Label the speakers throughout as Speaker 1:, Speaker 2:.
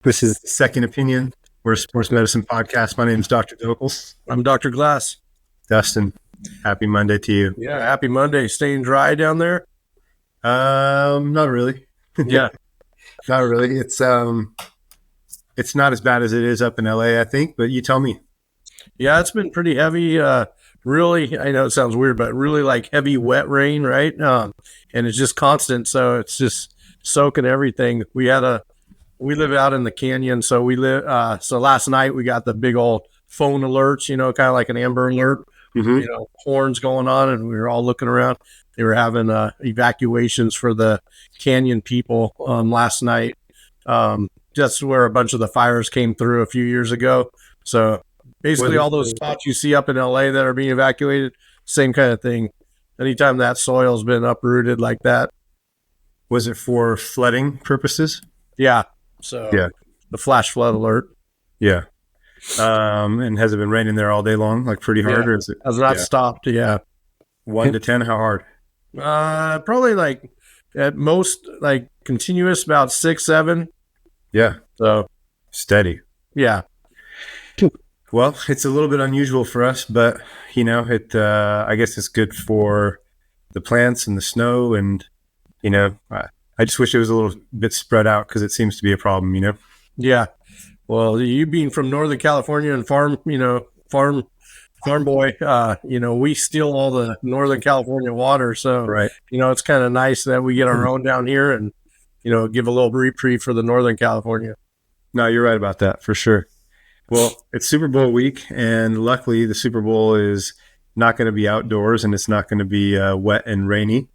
Speaker 1: This is Second Opinion. We're a sports medicine podcast. My name is Dr. Dhokal.
Speaker 2: I'm Dr. Glass.
Speaker 1: Dustin, happy Monday to you.
Speaker 2: Yeah, happy Monday. Staying dry down there?
Speaker 1: Not really.
Speaker 2: Yeah.
Speaker 1: Not really. It's not as bad as it is up in LA, I think, but you tell me.
Speaker 2: Yeah, it's been pretty heavy. Really, I know it sounds weird, but really like heavy wet rain, right? And it's just constant, so it's just soaking everything. We live out in the canyon, so so last night we got the big old phone alerts, kind of like an Amber Alert, horns going on, and we were all looking around. They were having evacuations for the canyon people last night. Just where a bunch of the fires came through a few years ago. So basically all those spots you see up in LA that are being evacuated, same kind of thing. Anytime that soil's been uprooted like that.
Speaker 1: Was it for flooding purposes?
Speaker 2: Yeah. So the flash flood alert.
Speaker 1: Yeah. And has it been raining there all day long, like pretty hard? Or is it
Speaker 2: has not stopped? Yeah.
Speaker 1: 1 to 10, how hard?
Speaker 2: Probably like at most like continuous about 6, 7.
Speaker 1: Yeah.
Speaker 2: So
Speaker 1: steady.
Speaker 2: Yeah.
Speaker 1: Well, it's a little bit unusual for us, but I guess it's good for the plants and the snow, and I just wish it was a little bit spread out because it seems to be a problem,
Speaker 2: Yeah. Well, you being from Northern California and farm boy, we steal all the Northern California water. So,
Speaker 1: right.
Speaker 2: It's kind of nice that we get our own down here and, give a little reprieve for the Northern California.
Speaker 1: No, you're right about that for sure. Well, it's Super Bowl week, and luckily the Super Bowl is not going to be outdoors, and it's not going to be wet and rainy.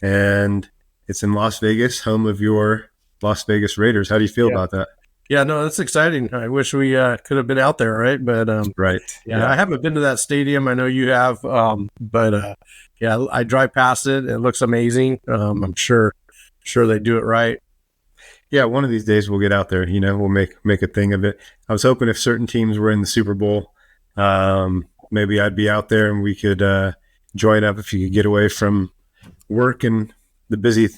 Speaker 1: And it's in Las Vegas, home of your Las Vegas Raiders. How do you feel about that?
Speaker 2: Yeah, no, that's exciting. I wish we could have been out there, right? But
Speaker 1: right.
Speaker 2: Yeah, I haven't been to that stadium. I know you have, but I drive past it. It looks amazing. I'm sure they do it right.
Speaker 1: Yeah, one of these days we'll get out there. We'll make a thing of it. I was hoping if certain teams were in the Super Bowl, maybe I'd be out there and we could join up if you could get away from work and the busy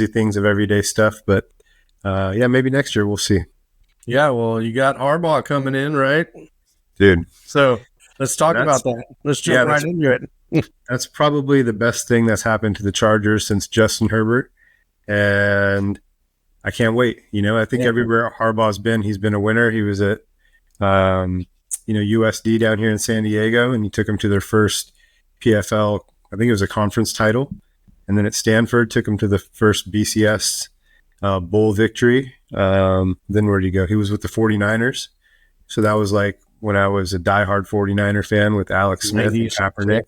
Speaker 1: things of everyday stuff. But maybe next year we'll see.
Speaker 2: Yeah, well, you got Harbaugh coming in, right?
Speaker 1: Dude.
Speaker 2: So let's talk about that. Let's jump right into it.
Speaker 1: That's probably the best thing that's happened to the Chargers since Justin Herbert. And I can't wait. I think everywhere Harbaugh's been, he's been a winner. He was at, USD down here in San Diego, and he took them to their first PFL. I think it was a conference title. And then at Stanford, took him to the first BCS bowl victory. Then where'd he go? He was with the 49ers. So that was like when I was a diehard 49er fan with Alex Smith and Kaepernick.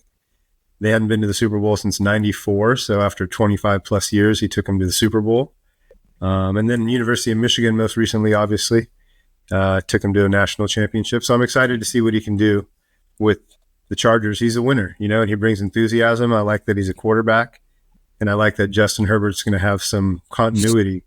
Speaker 1: They hadn't been to the Super Bowl since 94. So after 25 plus years, he took them to the Super Bowl. And then University of Michigan, most recently, obviously, took him to a national championship. So I'm excited to see what he can do with the Chargers. He's a winner, and he brings enthusiasm. I like that he's a quarterback. And I like that Justin Herbert's going to have some continuity.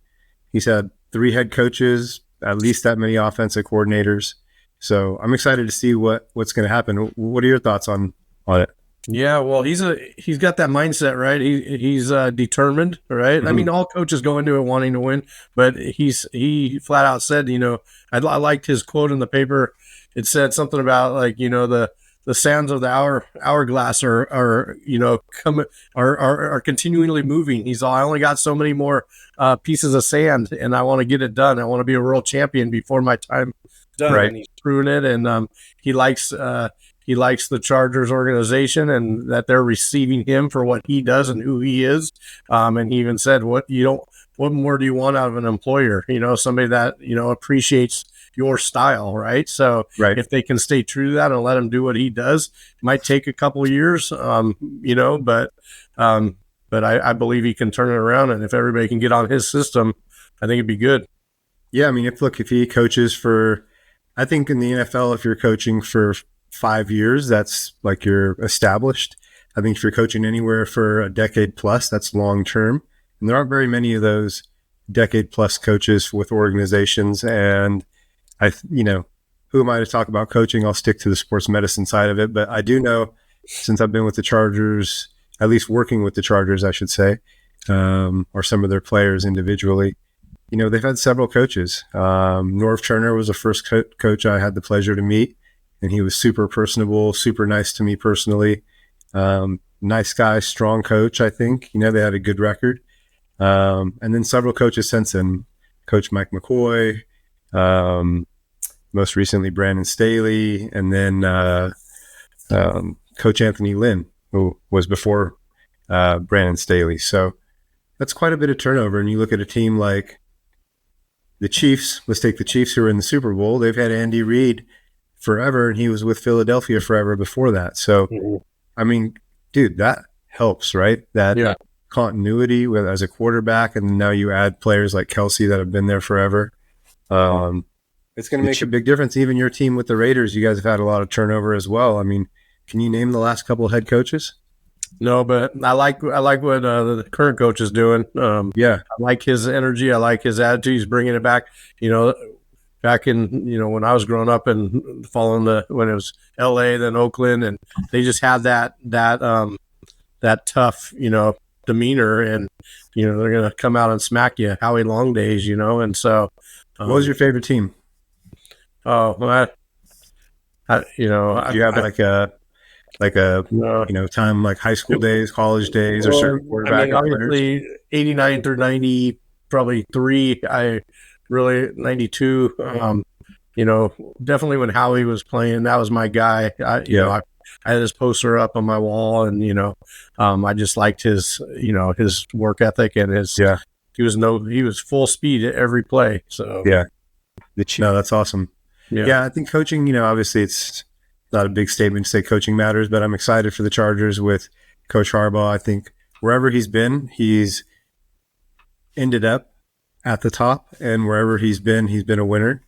Speaker 1: He's had 3 head coaches, at least that many offensive coordinators. So I'm excited to see what's going to happen. What are your thoughts on it?
Speaker 2: Yeah, well, he's got that mindset, right? He's determined, right? Mm-hmm. I mean, all coaches go into it wanting to win, but he flat out said, I liked his quote in the paper. It said something about like, the sands of the hourglass are continually moving. He's all, I only got so many more pieces of sand, and I want to get it done. I want to be a world champion before my time done. Right. And he's proven it, and he likes the Chargers organization and that they're receiving him for what he does and who he is. And he even said, what more do you want out of an employer? Somebody that appreciates your style, right? So if they can stay true to that and let him do what he does, it might take a couple of years, but I believe he can turn it around. And if everybody can get on his system, I think it'd be good.
Speaker 1: Yeah. I mean, if he coaches for, I think in the NFL, if you're coaching for 5 years, that's like you're established. I think if you're coaching anywhere for a decade plus, that's long term. And there aren't very many of those decade plus coaches with organizations. And who am I to talk about coaching? I'll stick to the sports medicine side of it. But I do know, since I've been with the Chargers, at least working with the Chargers, I should say, or some of their players individually, they've had several coaches. Norv Turner was the first coach I had the pleasure to meet, and he was super personable, super nice to me personally. Nice guy, strong coach, I think. They had a good record. And then several coaches since then. Coach Mike McCoy, most recently Brandon Staley, and then Coach Anthony Lynn, who was before Brandon Staley. So that's quite a bit of turnover. And you look at a team like the Chiefs. Let's take the Chiefs, who are in the Super Bowl. They've had Andy Reid forever, and he was with Philadelphia forever before that. So, I mean, dude, that helps, right? That continuity as a quarterback, and now you add players like Kelsey that have been there forever. It's going to make a big difference. Even your team with the Raiders, you guys have had a lot of turnover as well. I mean, can you name the last couple of head coaches?
Speaker 2: No, but I like what the current coach is doing. I like his energy. I like his attitude. He's bringing it back. Back in when I was growing up and following when it was L.A. then Oakland, and they just had that tough demeanor, and they're gonna come out and smack you. Howie Long days, and so.
Speaker 1: What was your favorite team?
Speaker 2: Oh, well, do you
Speaker 1: have time like high school days, college days, or certain quarterback?
Speaker 2: Obviously, 89 through 90, probably 3. I really 92. Definitely when Howie was playing, that was my guy. I had his poster up on my wall, and I just liked his his work ethic and his he was full speed at every play. So
Speaker 1: no, that's awesome. I think coaching, obviously it's not a big statement to say coaching matters, but I'm excited for the Chargers with Coach Harbaugh. I think wherever he's been, he's ended up at the top, and wherever he's been a winner.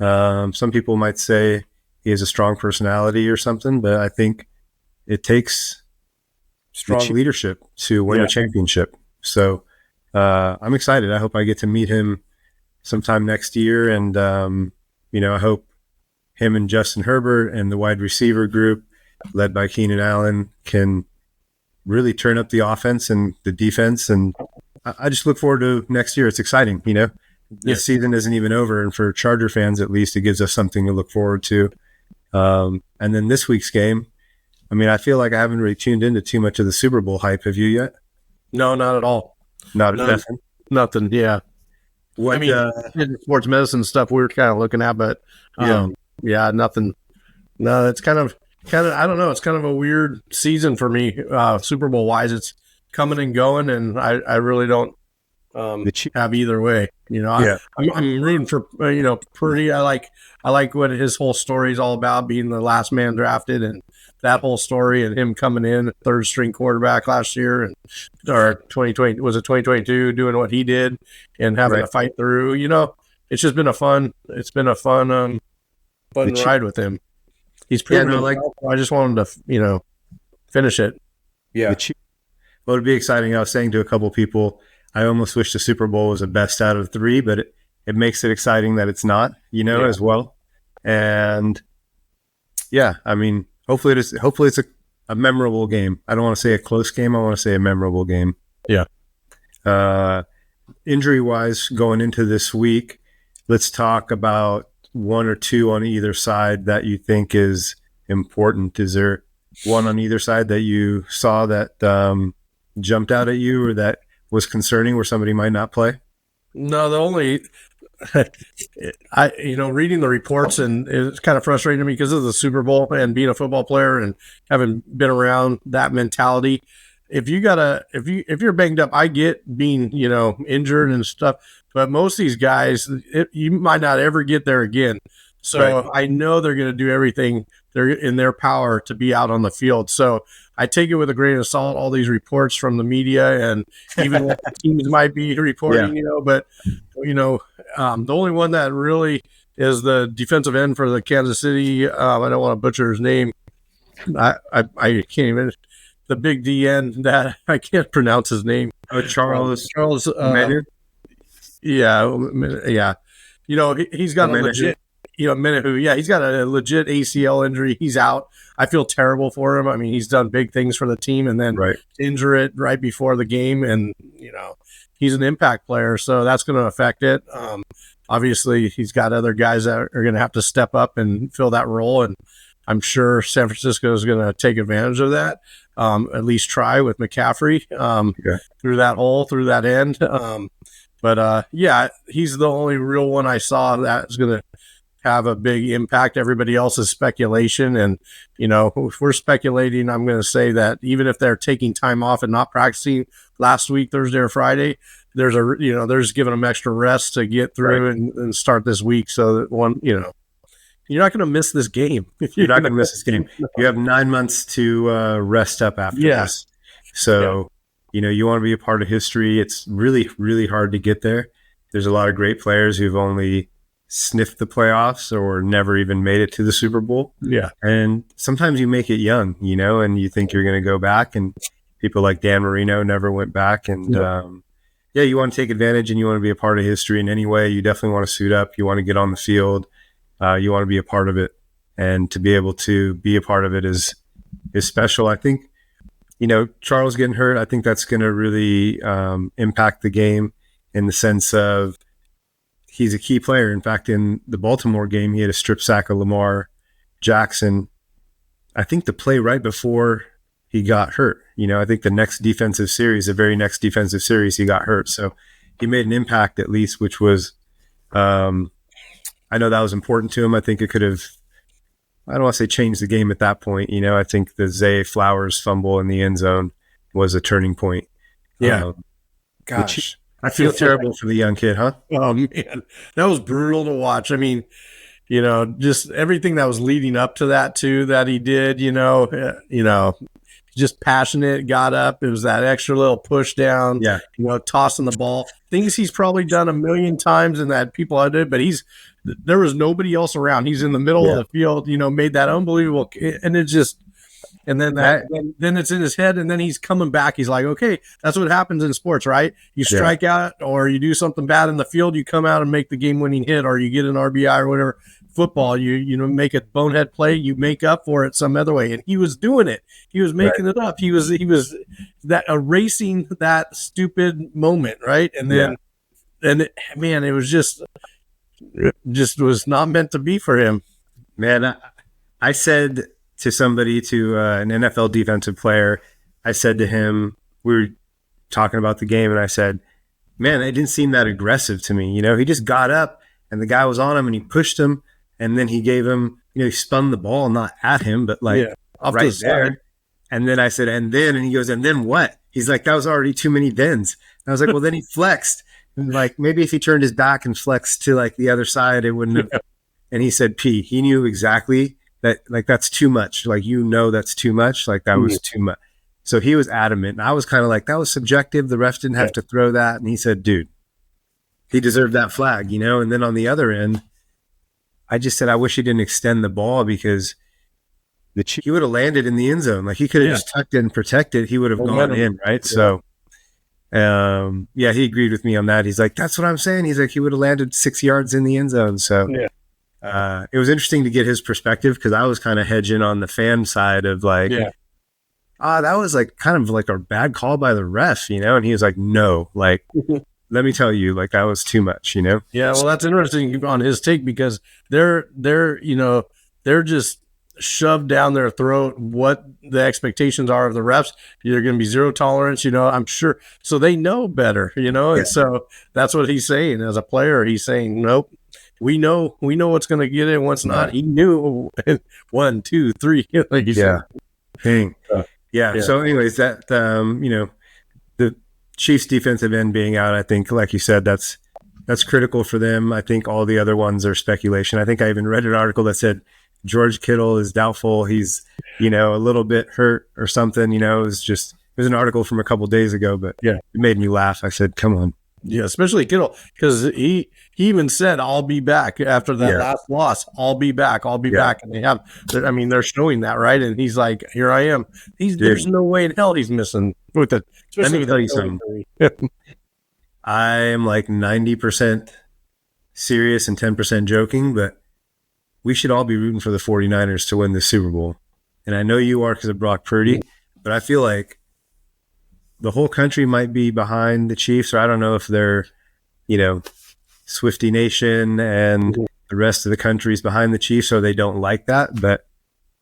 Speaker 1: Some people might say he has a strong personality or something, but I think it takes strong leadership to win a championship. So I'm excited. I hope I get to meet him sometime next year, and I hope him and Justin Herbert and the wide receiver group led by Keenan Allen can really turn up the offense and the defense. And I just look forward to next year. It's exciting. The season isn't even over. And for Charger fans, at least, it gives us something to look forward to. And then this week's game, I mean, I feel like I haven't really tuned into too much of the Super Bowl hype. Have you yet?
Speaker 2: No, not at all. Nothing. Yeah.
Speaker 1: What,
Speaker 2: sports medicine stuff we were kind of looking at, but nothing. No, it's kind of I don't know. It's kind of a weird season for me, Super Bowl wise. It's coming and going, and I really don't have either way. I'm rooting for Purdy. I like what his whole story is all about, being the last man drafted, and that whole story, and him coming in third string quarterback last year, or 2020 was it 2022, doing what he did and having to fight through. It's just been a fun ride with him. He's pretty I just want him to finish it.
Speaker 1: Well, it'd be exciting. I was saying to a couple people, I almost wish the Super Bowl was a best out of 3, but it makes it exciting that it's not, as well. And I mean, hopefully it's a memorable game. I don't want to say a close game. I want to say a memorable game. Injury wise, going into this week, let's talk about one or two on either side that you think is important. Is there one on either side that you saw that jumped out at you, or that was concerning, where somebody might not play?
Speaker 2: No, the only reading the reports, and it's kind of frustrating to me because of the Super Bowl and being a football player and having been around that mentality. If you're banged up, I get being injured and stuff, but most of these guys, you might not ever get there again. So I know they're going to do everything they're in their power to be out on the field. So I take it with a grain of salt, all these reports from the media, and even what the teams might be reporting, but the only one that really is the defensive end for the Kansas City. I don't want to butcher his name. I can't even. The big DN that I can't pronounce his name.
Speaker 1: Oh, Charles.
Speaker 2: Yeah. He's got a legit. He's got a legit ACL injury. He's out. I feel terrible for him. I mean, he's done big things for the team, and then injure it right before the game, and he's an impact player, so that's going to affect it. Obviously, he's got other guys that are going to have to step up and fill that role, and I'm sure San Francisco is going to take advantage of that. At least try with McCaffrey through that hole, through that end. But he's the only real one I saw that is going to have a big impact. Everybody else is speculation. And, if we're speculating, I'm going to say that even if they're taking time off and not practicing last week, Thursday or Friday, there's giving them extra rest to get through and start this week. So that you're not going to miss this game.
Speaker 1: You're not going to miss this game. You have 9 months to rest up after this. So, you want to be a part of history. It's really, really hard to get there. There's a lot of great players who've only sniffed the playoffs or never even made it to the Super Bowl.
Speaker 2: Yeah.
Speaker 1: And sometimes you make it young, and you think you're going to go back. And people like Dan Marino never went back. And, you want to take advantage and you want to be a part of history in any way. You definitely want to suit up. You want to get on the field. You want to be a part of it. And to be able to be a part of it is special. I think, Charles getting hurt, I think that's going to really impact the game in the sense of he's a key player. In fact, in the Baltimore game, he had a strip sack of Lamar Jackson. I think the play right before he got hurt. I think the very next defensive series, he got hurt. So he made an impact at least, which was, I know that was important to him. I think it could have, I don't want to say changed the game at that point. I think the Zay Flowers fumble in the end zone was a turning point.
Speaker 2: Yeah.
Speaker 1: Gosh. I feel terrible for the young kid, huh?
Speaker 2: Oh, man. That was brutal to watch. I mean, just everything that was leading up to that, too, that he did, just passionate, got up. It was that extra little push down, tossing the ball. Things he's probably done a million times and that people had it, but there was nobody else around. He's in the middle of the field, made that unbelievable. And it just, and then then it's in his head and then he's coming back. He's like, okay, that's what happens in sports, right? You strike out or you do something bad in the field, you come out and make the game winning hit or you get an RBI or whatever. Football, you make a bonehead play, you make up for it some other way. And he was doing it. He was making it up. He was that erasing that stupid moment, right? And then it was just was not meant to be for him.
Speaker 1: Man, I said to somebody, to an NFL defensive player, I said to him, we were talking about the game, and I said, man, it didn't seem that aggressive to me. He just got up, and the guy was on him, and he pushed him, and then he gave him, he spun the ball, not at him, but right there. And then I said, and he goes, and then what? He's like, that was already too many thens. And I was like, well, then he flexed. And maybe if he turned his back and flexed to the other side, it wouldn't have. And he said, he knew exactly that, that's too much. That's too much. That was too much. So he was adamant. And I was kind of that was subjective. The ref didn't have to throw that. And he said, dude, he deserved that flag, And then on the other end, I just said, I wish he didn't extend the ball because he would have landed in the end zone. He could have just tucked it and protected. He would have gone in, right? Yeah. So, he agreed with me on that. He's like, that's what I'm saying. He's like, he would have landed 6 yards in the end zone. So it was interesting to get his perspective because I was kind of hedging on the fan side of that was kind of a bad call by the ref, And he was like, no, let me tell you, that was too much, Yeah,
Speaker 2: well, that's interesting on his take because they're just shoved down their throat what the expectations are of the refs. You're going to be zero tolerance, I'm sure. So they know better, and so that's what he's saying as a player. He's saying, nope, we know what's going to get in, what's not. He knew 1, 2, 3.
Speaker 1: So anyways, that, the Chiefs defensive end being out, I think, like you said, that's critical for them. I think all the other ones are speculation. I think I even read an article that said George Kittle is doubtful. He's, a little bit hurt or something, it was an article from a couple days ago, but it made me laugh. I said, come on.
Speaker 2: Yeah, especially Kittle, because he even said, I'll be back after that last loss. I'll be back. And they're showing that, right? And he's like, here I am. There's no way in hell he's missing with it.
Speaker 1: Let me tell you something. I am 90% serious and 10% joking, but we should all be rooting for the 49ers to win the Super Bowl. And I know you are because of Brock Purdy, but I feel like the whole country might be behind the Chiefs, or I don't know if they're, Swifty Nation and the rest of the country's behind the Chiefs, so they don't like that. But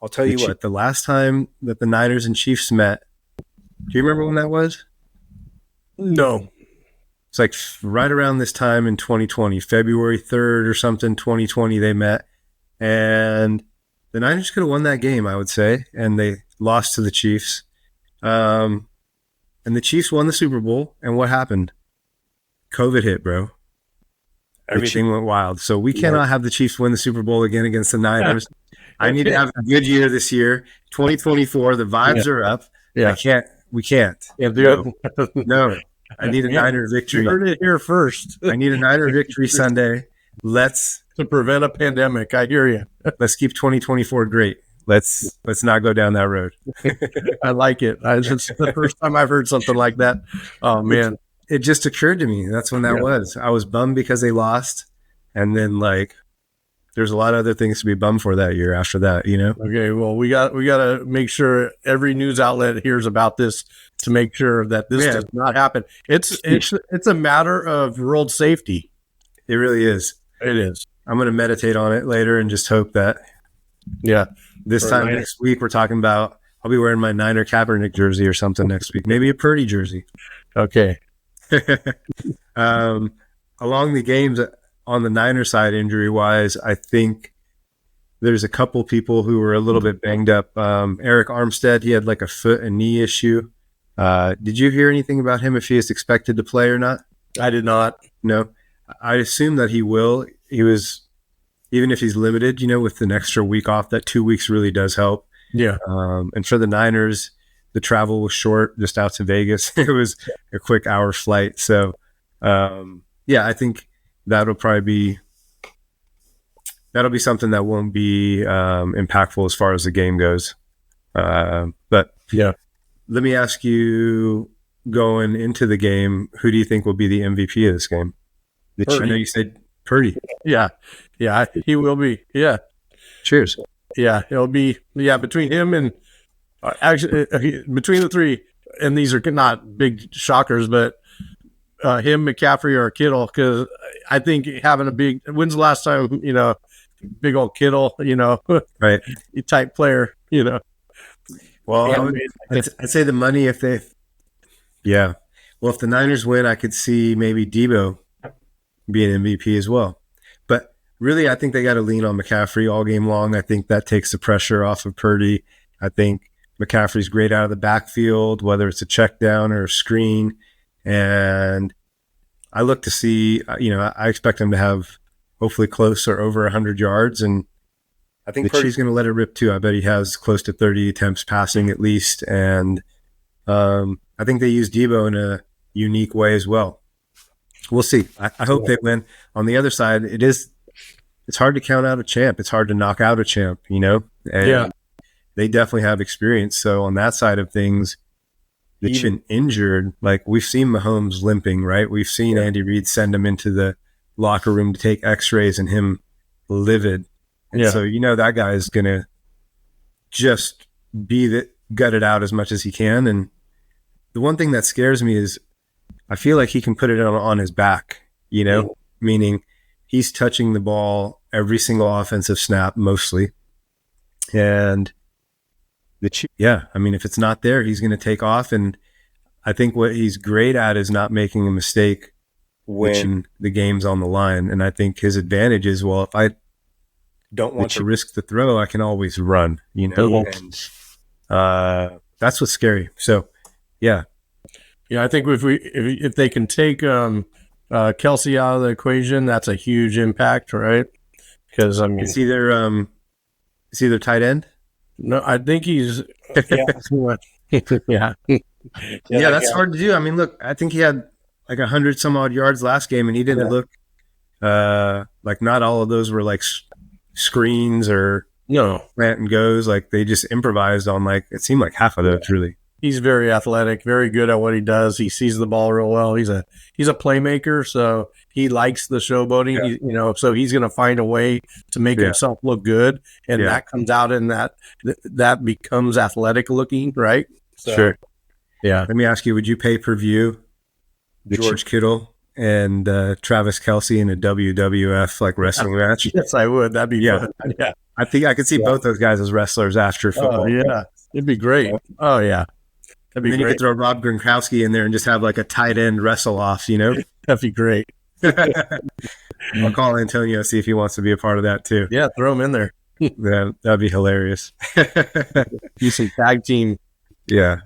Speaker 1: I'll tell you what, the last time that the Niners and Chiefs met, do you remember when that was?
Speaker 2: No.
Speaker 1: It's like right around this time in 2020, February 3rd or something, 2020, they met. And the Niners could have won that game, I would say, and they lost to the Chiefs. And the Chiefs won the Super Bowl, and what happened? COVID hit, bro. Everything went wild. So we cannot have the Chiefs win the Super Bowl again against the Niners. I need to have a good year this year. 2024, the vibes are up.
Speaker 2: Yeah.
Speaker 1: We can't.
Speaker 2: Yeah,
Speaker 1: no. I need a Niner victory.
Speaker 2: You heard it here first.
Speaker 1: I need a Niner victory Sunday. To
Speaker 2: prevent a pandemic. I hear you.
Speaker 1: Let's keep 2024 great. Let's not go down that road.
Speaker 2: I like it. It's the first time I've heard something like that. Oh man.
Speaker 1: It just occurred to me. That's when that was. I was bummed because they lost. And then there's a lot of other things to be bummed for that year after that,
Speaker 2: Okay, well, we got to make sure every news outlet hears about this to make sure that this does not happen. It's a matter of world safety.
Speaker 1: It really is.
Speaker 2: It is.
Speaker 1: I'm going to meditate on it later and just hope that this time next week we're talking about I'll be wearing my Niner Kaepernick jersey or something next week. Maybe a Purdy jersey.
Speaker 2: Okay.
Speaker 1: Along the games on the Niner side, injury-wise, I think there's a couple people who were a little bit banged up. Eric Armstead, he had like a foot and knee issue. Did you hear anything about him, if he is expected to play or not?
Speaker 2: I did not.
Speaker 1: No. I assume that he will. He was, even if he's limited, with an extra week off, that 2 weeks really does help.
Speaker 2: Yeah.
Speaker 1: And for the Niners, the travel was short, just out to Vegas. It was a quick hour flight. So, I think that'll be something that won't be impactful as far as the game goes. But let me ask you, going into the game, who do you think will be the MVP of this game? I know you said Purdy.
Speaker 2: Yeah, he will be. Yeah.
Speaker 1: Cheers.
Speaker 2: Yeah, it'll be between him and between the three, and these are not big shockers, but him, McCaffrey, or Kittle, because I think having when's the last time, big old Kittle,
Speaker 1: right,
Speaker 2: type player,
Speaker 1: Well, I'd say the money if the Niners win, I could see maybe Debo be an MVP as well. But really, I think they got to lean on McCaffrey all game long. I think that takes the pressure off of Purdy. I think McCaffrey's great out of the backfield, whether it's a check down or a screen. And I look to see, I expect him to have hopefully close or over 100 yards. And I think Purdy's going to let it rip too. I bet he has close to 30 attempts passing at least. And I think they use Debo in a unique way as well. We'll see. I hope they win. On the other side, it's hard to count out a champ. It's hard to knock out a champ, And they definitely have experience. So on that side of things, even injured, like we've seen Mahomes limping, right? We've seen Andy Reid send him into the locker room to take x-rays and him livid. And so, that guy is going to just gut it out as much as he can. And the one thing that scares me is I feel like he can put it on his back, meaning he's touching the ball every single offensive snap, mostly. And if it's not there, he's going to take off. And I think what he's great at is not making a mistake when the game's on the line. And I think his advantage is, if I don't want to risk the throw, I can always run, and that's what's scary. So, yeah.
Speaker 2: Yeah, I think if they can take Kelsey out of the equation, that's a huge impact, right? Because
Speaker 1: is he their tight end?
Speaker 2: No, I think he's
Speaker 1: that's hard to do. I mean, look, I think he had like 100 some odd yards last game, and he didn't look like not all of those were like screens or plant and goes. Like they just improvised on it seemed like half of those really.
Speaker 2: He's very athletic, very good at what he does. He sees the ball real well. He's a playmaker, so he likes the showboating.
Speaker 1: Yeah.
Speaker 2: So he's going to find a way to make himself look good, and that comes out in that becomes athletic looking, right? So,
Speaker 1: sure.
Speaker 2: Yeah.
Speaker 1: Let me ask you, would you pay per view George Kittle and Travis Kelce in a WWF like wrestling match?
Speaker 2: Yes, I would. That'd be fun. Yeah.
Speaker 1: I think I could see both those guys as wrestlers after football.
Speaker 2: Oh, yeah. It'd be great. Oh, yeah. That'd be
Speaker 1: then
Speaker 2: great.
Speaker 1: you could throw Rob Gronkowski in there and just have like a tight end wrestle off, you know?
Speaker 2: That'd be great.
Speaker 1: I'll call Antonio, see if he wants to be a part of that too.
Speaker 2: Yeah, throw him in there.
Speaker 1: That'd be hilarious.
Speaker 2: You some tag team.
Speaker 1: Yeah.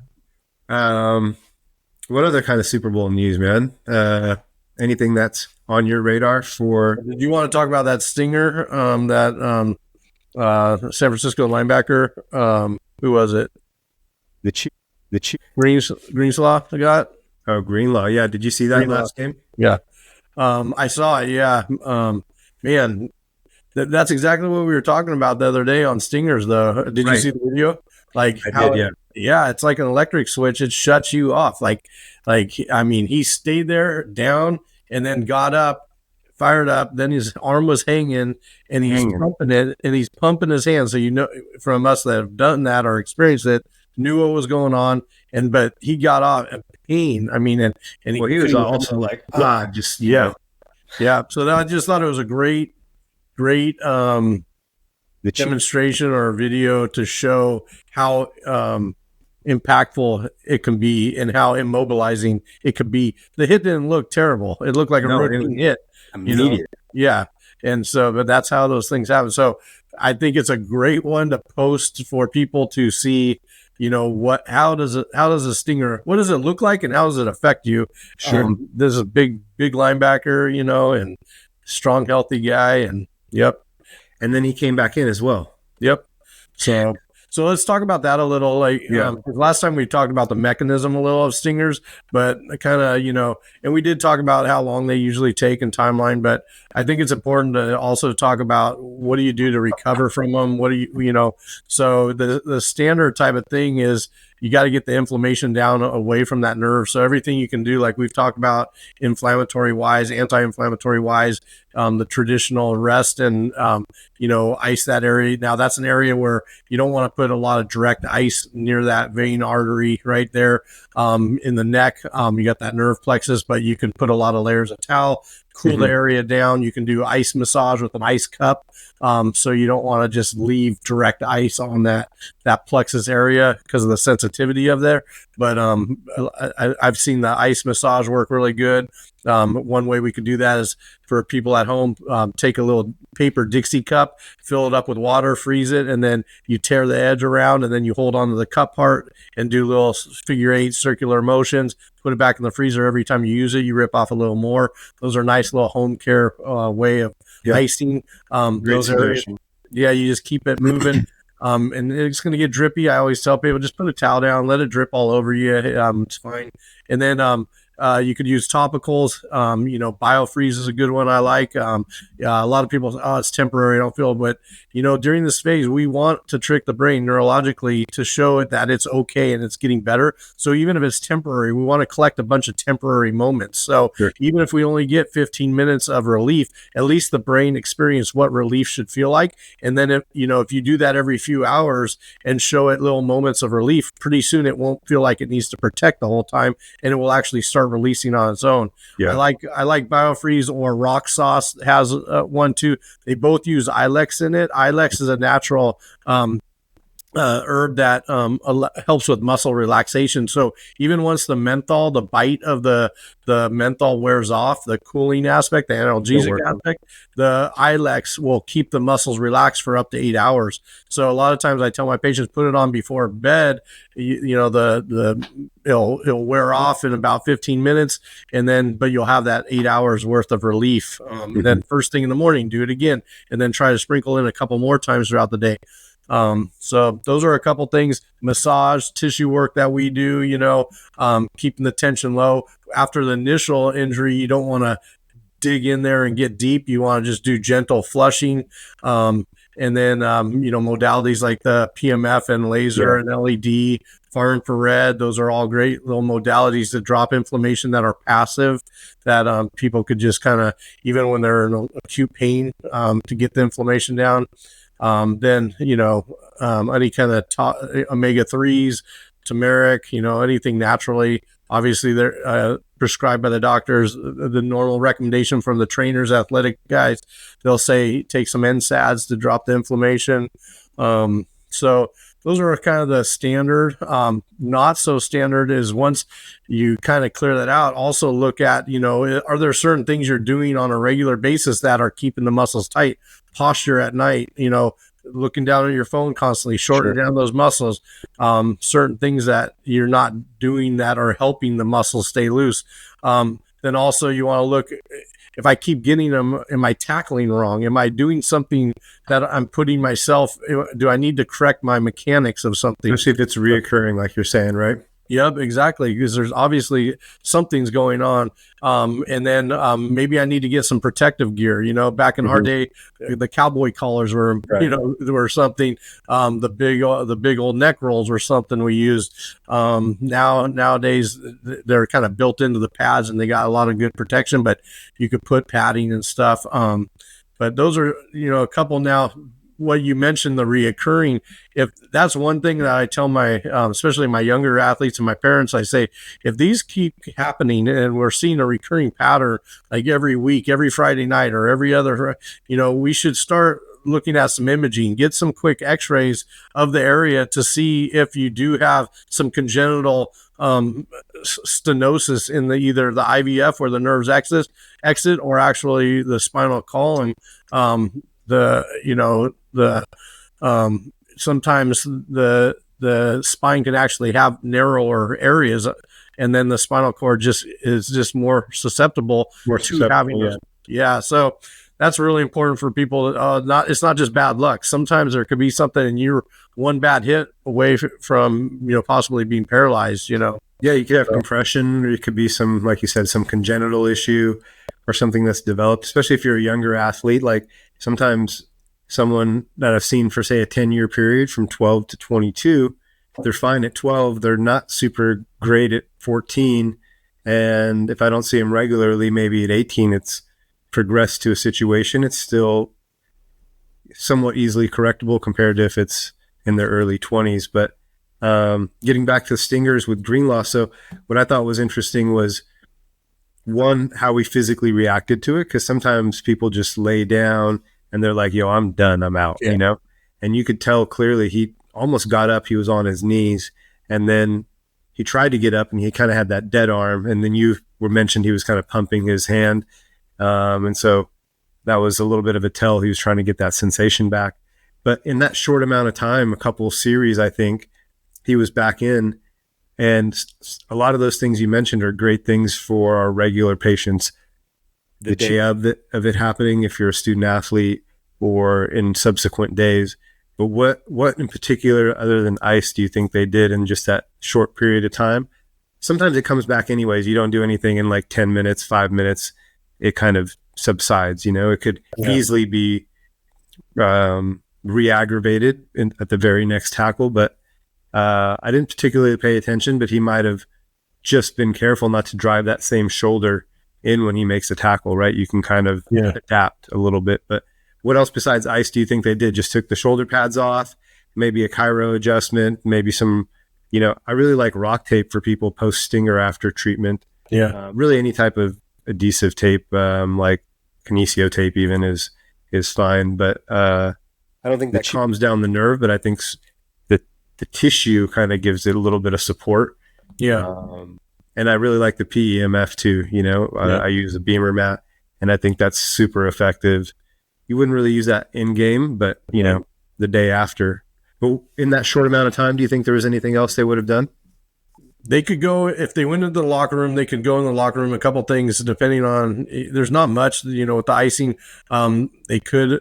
Speaker 1: What other kind of Super Bowl news, man? Anything that's on your radar for?
Speaker 2: Did you want to talk about that stinger? That San Francisco linebacker. Who was it?
Speaker 1: The Chief.
Speaker 2: Greenslaw. I got.
Speaker 1: Oh, Greenlaw. Yeah. Did you see that last game?
Speaker 2: Yeah. I saw it. Yeah. Man, that's exactly what we were talking about the other day on stingers, though. Did you see the video? Like,
Speaker 1: I did,
Speaker 2: yeah, it's like an electric switch. It shuts you off. Like, I mean, he stayed there down and then got up, fired up. Then his arm was hanging, and he's pumping it, and he's pumping his hand. So, you know, from us that have done that or experienced it, knew what was going on. But he got off in pain. I mean, and
Speaker 1: he was also like, just,
Speaker 2: yeah. So I just thought it was a great demonstration or video to show how impactful it can be and how immobilizing it could be. The hit didn't look terrible. It looked like a routine hit.
Speaker 1: Immediate.
Speaker 2: You know? Yeah. And so, but that's how those things happen. So I think it's a great one to post for people to see, you know, how does a stinger, what does it look like and how does it affect you?
Speaker 1: Sure.
Speaker 2: This is a big linebacker, you know, and strong, healthy guy. And
Speaker 1: and then he came back in as well.
Speaker 2: Yep. So let's talk about that a little. Like, last time we talked about the mechanism a little of stingers, but kind of, you know, and we did talk about how long they usually take and timeline, but I think it's important to also talk about what do you do to recover from them? What do you know, so the standard type of thing is you got to get the inflammation down away from that nerve. So everything you can do, like we've talked about inflammatory wise, anti-inflammatory wise, the traditional rest and, you know, ice that area. Now that's an area where you don't want to put a lot of direct ice near that vein artery right there in the neck. You got that nerve plexus, but you can put a lot of layers of towel, cool the area down. You can do ice massage with an ice cup. So you don't want to just leave direct ice on that plexus area because of the sensitivity of there. But I've seen the ice massage work really good. One way we could do that is for people at home, take a little paper Dixie cup, fill it up with water, freeze it, and then you tear the edge around, and then you hold onto the cup part and do little figure 8 circular motions, put it back in the freezer. Every time you use it, you rip off a little more. Those are nice little home care way of icing those areas. Yeah, you just keep it moving. And it's going to get drippy. I always tell people, just put a towel down, let it drip all over you. It's fine. And then you could use topicals. You know, BioFreeze is a good one I like. A lot of people say, it's temporary, I don't feel it. But, you know, during this phase, we want to trick the brain neurologically to show it that it's okay and it's getting better. So even if it's temporary, we want to collect a bunch of temporary moments. So even if we only get 15 minutes of relief, at least the brain experience what relief should feel like. And then if you do that every few hours and show it little moments of relief, pretty soon it won't feel like it needs to protect the whole time, and it will actually start releasing on its own. I like BioFreeze, or Rock Sauce has one too. They both use Ilex in it. Ilex is a natural herb that helps with muscle relaxation. So even once the menthol, the bite of the menthol wears off, the cooling aspect, the analgesic aspect, the Ilex will keep the muscles relaxed for up to 8 hours. So a lot of times I tell my patients, put it on before bed. It'll wear off in about 15 minutes, but you'll have that 8 hours worth of relief. Then first thing in the morning, do it again, and then try to sprinkle in a couple more times throughout the day. So those are a couple things. Massage, tissue work that we do, keeping the tension low. After the initial injury, you don't want to dig in there and get deep. You want to just do gentle flushing. And then, modalities like the PMF and laser and LED, far infrared, those are all great little modalities to drop inflammation that are passive, that people could just kind of, even when they're in acute pain, to get the inflammation down. Then, any kind of omega-3s, turmeric, anything naturally. Obviously, they're prescribed by the doctors. The normal recommendation from the trainers, athletic guys, they'll say take some NSAIDs to drop the inflammation. So those are kind of the standard. Not so standard is once you kind of clear that out, also look at, are there certain things you're doing on a regular basis that are keeping the muscles tight? Posture at night, looking down at your phone constantly, shorten down those muscles. Certain things that you're not doing that are helping the muscles stay loose. Then also you want to look, if I keep getting them, am I tackling wrong? Am I doing something that I'm putting myself, do I need to correct my mechanics of something?
Speaker 1: Especially if it's reoccurring, like you're saying, right?
Speaker 2: Yep, exactly. Because there's obviously something's going on. And then maybe I need to get some protective gear. Back in our day, the cowboy collars were, were something. The big old neck rolls were something we used. Nowadays, they're kind of built into the pads and they got a lot of good protection, but you could put padding and stuff. But those are, a couple now. What you mentioned, the reoccurring, if that's one thing that I tell my, especially my younger athletes and my parents, I say, if these keep happening and we're seeing a recurring pattern, like every week, every Friday night or every other, we should start looking at some imaging, get some quick x-rays of the area to see if you do have some congenital stenosis in either the IVF where the nerves exit or actually the spinal column. Sometimes the spine can actually have narrower areas, and then the spinal cord is just more susceptible to having those. Yeah. So that's really important for people. It's not just bad luck. Sometimes there could be something and you're one bad hit away from, possibly being paralyzed,
Speaker 1: Yeah, you could have compression, or it could be some, like you said, some congenital issue or something that's developed, especially if you're a younger athlete. Like sometimes someone that I've seen for, say, a 10-year period from 12 to 22, they're fine at 12. They're not super great at 14. And if I don't see them regularly, maybe at 18, it's progressed to a situation. It's still somewhat easily correctable compared to if it's in their early 20s. But getting back to stingers with Greenlaw, so what I thought was interesting was, one, how we physically reacted to it, because sometimes people just lay down and they're like, yo, I'm done, I'm out, and you could tell clearly he almost got up, he was on his knees, and then he tried to get up and he kind of had that dead arm, and then you were mentioned he was kind of pumping his hand, and so that was a little bit of a tell he was trying to get that sensation back. But in that short amount of time, a couple of series, I think he was back in, and a lot of those things you mentioned are great things for our regular patients the day of it happening, if you're a student athlete, or in subsequent days. But what in particular, other than ice, do you think they did in just that short period of time? Sometimes it comes back anyways. You don't do anything in like 10 minutes, 5 minutes. It kind of subsides, It could easily be re-aggravated at the very next tackle. But I didn't particularly pay attention, but he might have just been careful not to drive that same shoulder in when he makes a tackle, right? You can kind of adapt a little bit. But what else besides ice do you think they did? Just took the shoulder pads off, maybe a chiro adjustment, maybe some, I really like rock tape for people post stinger after treatment. Really any type of adhesive tape, like kinesio tape even is fine. But I don't think that calms down the nerve, but I think the tissue kind of gives it a little bit of support. And I really like the PEMF too. I use a Beamer mat, and I think that's super effective. You wouldn't really use that in game, but the day after. But in that short amount of time, do you think there was anything else they would have done?
Speaker 2: They could go, if they went into the locker room, they could go in the locker room, a couple things, depending on, there's not much, with the icing. They could,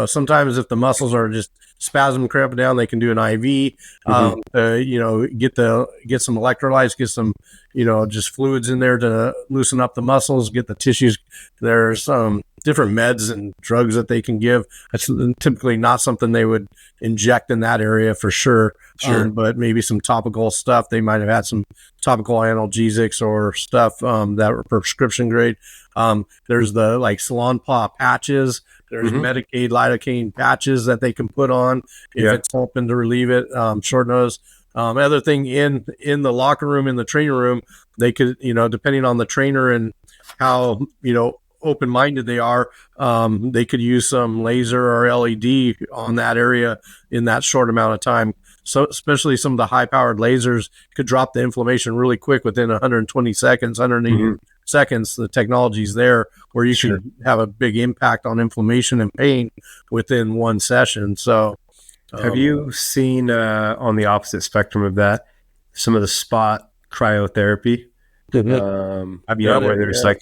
Speaker 2: sometimes if the muscles are just spasm cramping down, they can do an IV, get some electrolytes, get some, just fluids in there to loosen up the muscles, get the tissues. There's some different meds and drugs that they can give. That's typically not something they would inject in that area for sure. But maybe some topical stuff. They might have had some topical analgesics or stuff that were prescription grade. There's the Salon Paw patches. There's Medicaid lidocaine patches that they can put on if it's helping to relieve it. Short nose. Other thing in the locker room, in the training room, they could, depending on the trainer and how, open-minded they are, they could use some laser or LED on that area in that short amount of time. So especially some of the high-powered lasers could drop the inflammation really quick within 120 seconds, 180 seconds. The technology's there where you can have a big impact on inflammation and pain within one session. So
Speaker 1: have you seen on the opposite spectrum of that some of the spot cryotherapy? Where there's like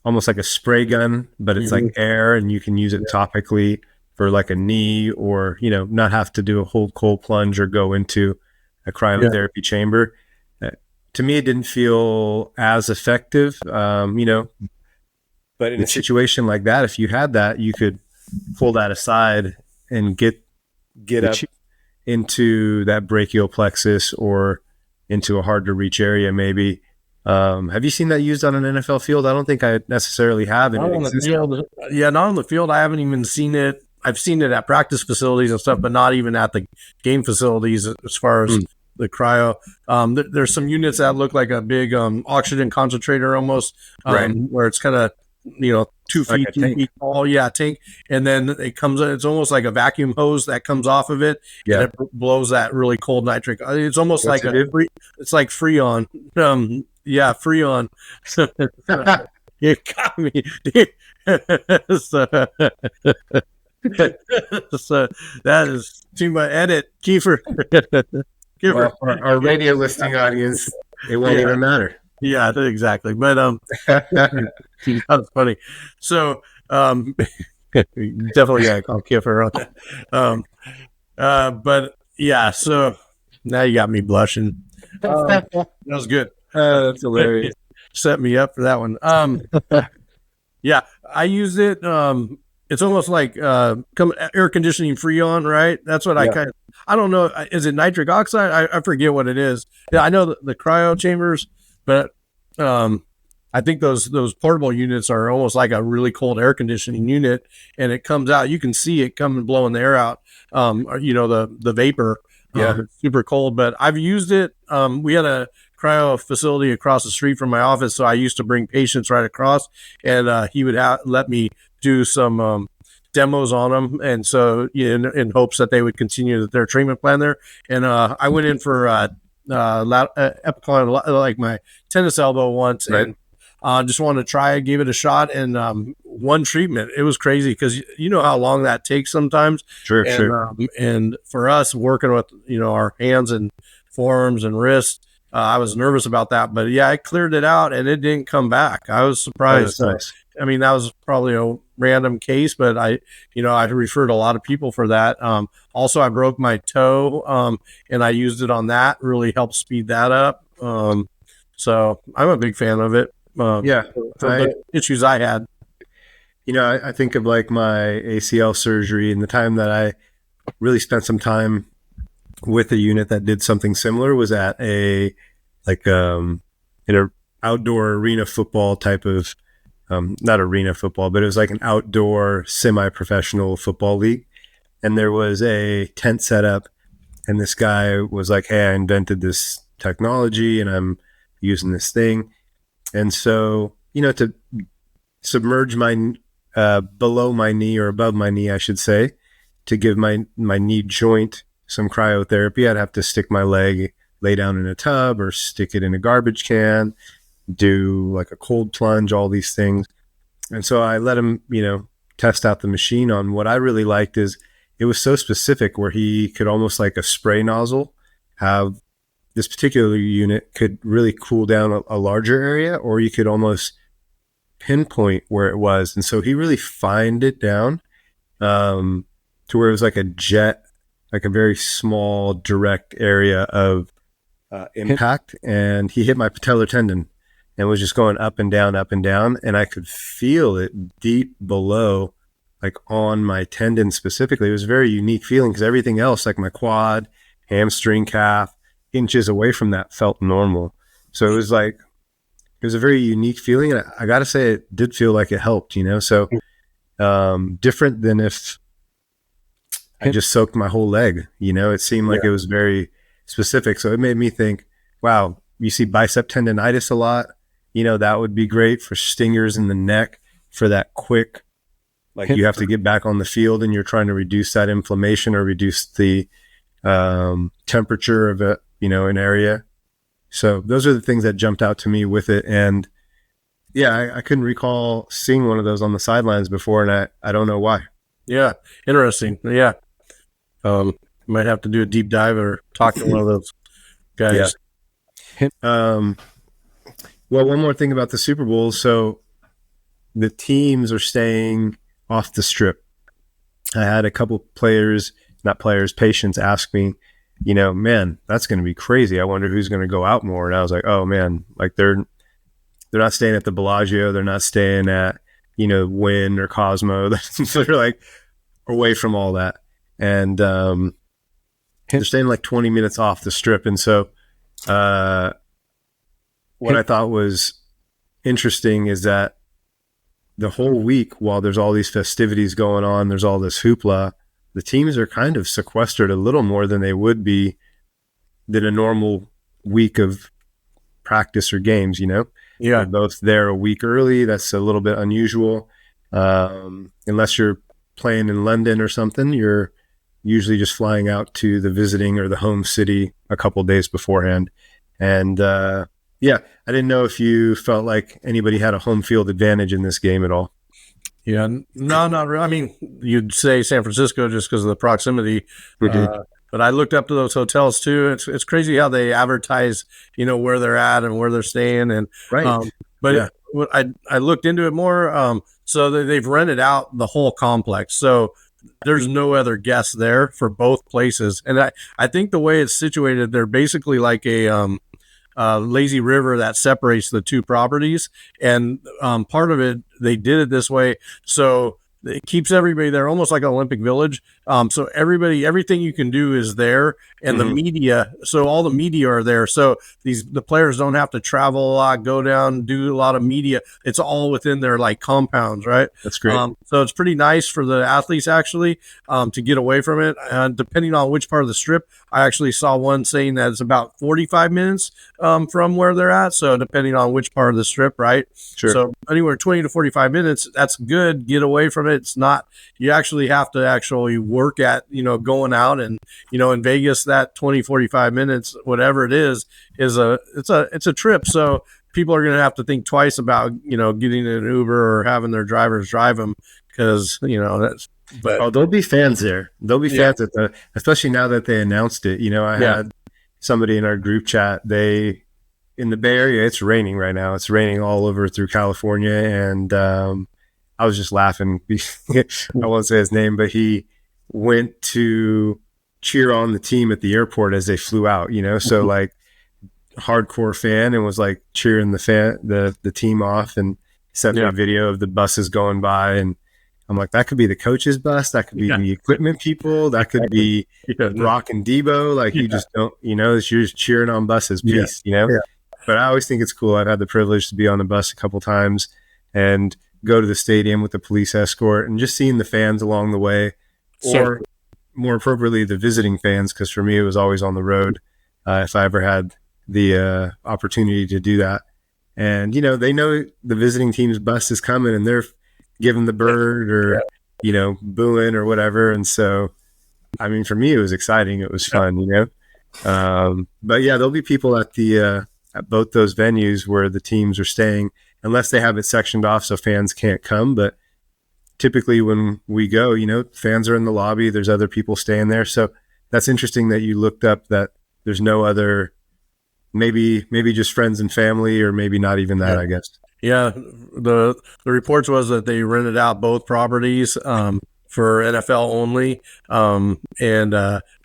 Speaker 1: almost like a spray gun, but it's like air, and you can use it topically for like a knee, or not have to do a whole cold plunge or go into a cryotherapy chamber. To me, it didn't feel as effective, but in a situation like that, if you had that, you could pull that aside and get up into that brachial plexus or into a hard to reach area maybe. Have you seen that used on an NFL field? I don't think I necessarily have.
Speaker 2: Not on the field. Yeah, not on the field. I haven't even seen it. I've seen it at practice facilities and stuff, but not even at the game facilities as far as the cryo. There's some units that look like a big oxygen concentrator almost, where it's kind of 2 feet, like 2 feet tall, tank, and then it comes. It's almost like a vacuum hose that comes off of it, and it blows that really cold nitric. It's almost like it's like Freon. Freon. You got me. So that is too much. Edit, Kiefer.
Speaker 1: Well, our radio listening audience, it won't even matter.
Speaker 2: Yeah, exactly. But that's funny. So definitely gotta call Kiefer on that. But yeah, so now you got me blushing. That was good.
Speaker 1: That's hilarious.
Speaker 2: Set me up for that one. Yeah, I used it. It's almost like air conditioning Freon, right? That's what I don't know. Is it nitric oxide? I forget what it is. Yeah, I know the cryo chambers, but I think those portable units are almost like a really cold air conditioning unit, and it comes out. You can see it coming, blowing the air out. The vapor. It's super cold. But I've used it. We had a cryo facility across the street from my office, so I used to bring patients right across, and he would let me do some demos on them, and so in hopes that they would continue their treatment plan there. And I went in for Epicon, like my tennis elbow once, and just wanted to try it, gave it a shot, and one treatment. It was crazy because you know how long that takes sometimes.
Speaker 1: Sure.
Speaker 2: And for us working with our hands and forearms and wrists, I was nervous about that, but I cleared it out and it didn't come back. I was surprised.
Speaker 1: Nice.
Speaker 2: I mean, that was probably a random case, but I referred a lot of people for that. Also, I broke my toe, and I used it on that. Really helped speed that up. So I'm a big fan of it. For the issues I had.
Speaker 1: I think of like my ACL surgery and the time that I really spent some time with a unit that did something similar was at in a outdoor arena football type of, not arena football, but it was like an outdoor semi-professional football league. And there was a tent set up, and this guy was like, hey, I invented this technology and I'm using this thing. And so, to submerge my below my knee, or above my knee, I should say, to give my knee joint some cryotherapy, I'd have to stick my leg, lay down in a tub or stick it in a garbage can, do like a cold plunge, all these things. And so I let him, test out the machine on. What I really liked is it was so specific, where he could almost like a spray nozzle have this particular unit could really cool down a larger area, or you could almost pinpoint where it was. And so he really fined it down to where it was like a jet, like a very small direct area of impact. And he hit my patellar tendon and was just going up and down, up and down. And I could feel it deep below, like on my tendon specifically. It was a very unique feeling because everything else, like my quad, hamstring, calf, inches away from that, felt normal. So it was a very unique feeling. And I got to say, it did feel like it helped, so different than if I just soaked my whole leg. It seemed like it was very specific. So it made me think, wow, you see bicep tendonitis a lot. That would be great for stingers in the neck for that quick, like you have to get back on the field and you're trying to reduce that inflammation or reduce the temperature of an area. So those are the things that jumped out to me with it. And yeah, I couldn't recall seeing one of those on the sidelines before, and I don't know why.
Speaker 2: Yeah, interesting. Yeah, might have to do a deep dive or talk to one of those guys.
Speaker 1: Yeah. Well, one more thing about the Super Bowl. So the teams are staying off the strip. I had a couple patients ask me, man, that's going to be crazy. I wonder who's going to go out more. And I was like, oh man, like they're not staying at the Bellagio. They're not staying at, Wynn or Cosmo. They're like away from all that. And they're staying like 20 minutes off the strip. And so what I thought was interesting is that the whole week, while there's all these festivities going on, there's all this hoopla, the teams are kind of sequestered a little more than they would be than a normal week of practice or games, Yeah. They're both there a week early. That's a little bit unusual. Unless you're playing in London or something, you're usually just flying out to the visiting or the home city a couple days beforehand. And I didn't know if you felt like anybody had a home field advantage in this game at all.
Speaker 2: Yeah, no, not really. I mean, you'd say San Francisco just because of the proximity.
Speaker 1: Mm-hmm.
Speaker 2: But I looked up to those hotels too. It's crazy how they advertise, where they're at and where they're staying. And
Speaker 1: right.
Speaker 2: I looked into it more. So they've rented out the whole complex. So there's no other guests there for both places. And I think the way it's situated, they're basically like a lazy river that separates the two properties. And part of it, they did it this way. So it keeps everybody there, almost like an Olympic Village. So everything you can do is there, and
Speaker 1: Mm-hmm.
Speaker 2: the media. So all the media are there. So the players don't have to travel a lot, go down, do a lot of media. It's all within their like compounds, right?
Speaker 1: That's great.
Speaker 2: So it's pretty nice for the athletes actually to get away from it. And depending on which part of the strip, I actually saw one saying that it's about 45 minutes from where they're at. So depending on which part of the strip, right?
Speaker 1: Sure.
Speaker 2: So anywhere 20 to 45 minutes, that's good. Get away from it. It's not, you actually have to actually work at, going out and, in Vegas, that 20, 45 minutes, whatever it is it's a trip. So people are going to have to think twice about, getting an Uber or having their drivers drive them because, but
Speaker 1: there'll be fans there. There'll be fans especially now that they announced it. I had somebody in our group chat. In the Bay Area, it's raining right now. It's raining all over through California. And I was just laughing. I won't say his name, but he went to cheer on the team at the airport as they flew out, so like hardcore fan, and was like cheering the team off, and sent me a video of the buses going by. And I'm like, that could be the coach's bus. That could be the equipment people. That could be Brock and Debo. Like you just don't, you're just cheering on buses. Peace, But I always think it's cool. I've had the privilege to be on the bus a couple times and go to the stadium with the police escort, and just seeing the fans along the way, or more appropriately, the visiting fans, because for me, it was always on the road if I ever had the opportunity to do that. And, they know the visiting team's bus is coming, and they're giving the bird or, booing or whatever. And so, I mean, for me, it was exciting. It was fun, But yeah, there'll be people at at both those venues where the teams are staying, unless they have it sectioned off so fans can't come. But typically when we go, fans are in the lobby. There's other people staying there. So that's interesting that you looked up that there's no other, maybe just friends and family, or maybe not even that, I guess.
Speaker 2: Yeah. The reports was that they rented out both properties for NFL only. And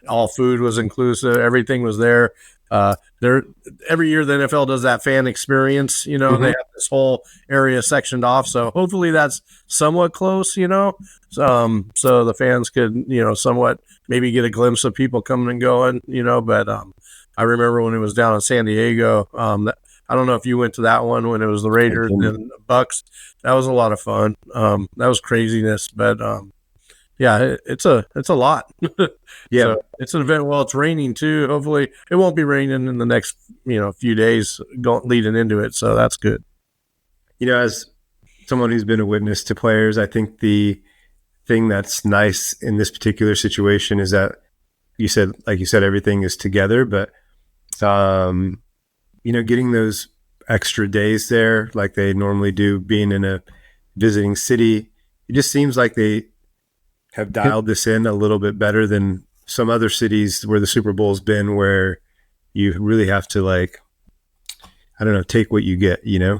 Speaker 2: all food was inclusive. Everything was there. Every year the NFL does that fan experience, they have this whole area sectioned off. So hopefully that's somewhat close, so the fans could, somewhat maybe get a glimpse of people coming and going, but I remember when it was down in San Diego, I don't know if you went to that one when it was the Raiders and the Bucks. That was a lot of fun. That was craziness, but it's a lot.
Speaker 1: Yeah.
Speaker 2: So it's an event. Well, it's raining too. Hopefully it won't be raining in the next, few days leading into it. So that's good.
Speaker 1: As someone who's been a witness to players, I think the thing that's nice in this particular situation is that like you said, everything is together, but, getting those extra days there, like they normally do, being in a visiting city, it just seems like they have dialed this in a little bit better than some other cities where the Super Bowl's been, where you really have to, like, I don't know, take what you get,
Speaker 2: Yeah.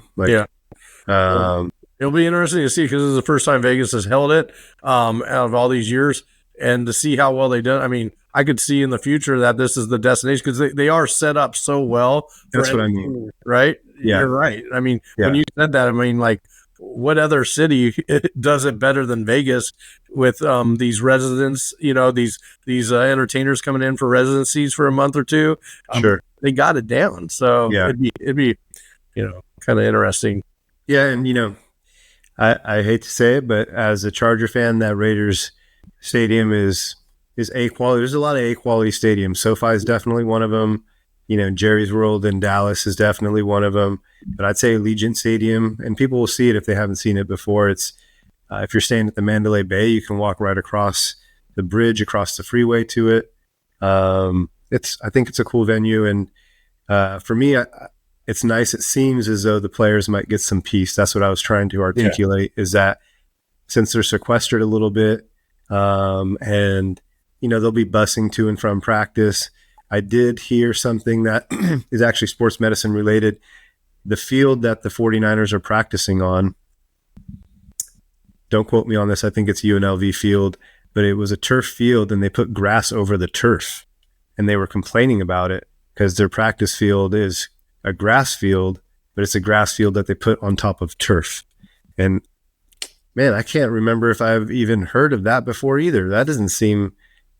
Speaker 2: It'll be interesting to see, because this is the first time Vegas has held it out of all these years, and to see how well they done. I mean, I could see in the future that this is the destination, because they are set up so well.
Speaker 1: That's what I mean.
Speaker 2: Right?
Speaker 1: Yeah.
Speaker 2: You're right. I mean, when you said that, I mean, like, what other city does it better than Vegas with these residents, these entertainers coming in for residencies for a month or two?
Speaker 1: Sure.
Speaker 2: They got it down. So it'd be kind of interesting.
Speaker 1: Yeah. And, I hate to say it, but as a Charger fan, that Raiders stadium is A quality. There's a lot of A quality stadiums. SoFi is definitely one of them. Jerry's World in Dallas is definitely one of them. But I'd say Allegiant Stadium, and people will see it if they haven't seen it before. It's if you're staying at the Mandalay Bay, you can walk right across the bridge, across the freeway to it. I think it's a cool venue, and for me, it's nice. It seems as though the players might get some peace. That's what I was trying to articulate, is that since they're sequestered a little bit, and they'll be busing to and from practice. I did hear something that is actually sports medicine related. The field that the 49ers are practicing on, don't quote me on this, I think it's UNLV field, but it was a turf field and they put grass over the turf, and they were complaining about it because their practice field is a grass field, but it's a grass field that they put on top of turf. And man, I can't remember if I've even heard of that before either. That doesn't seem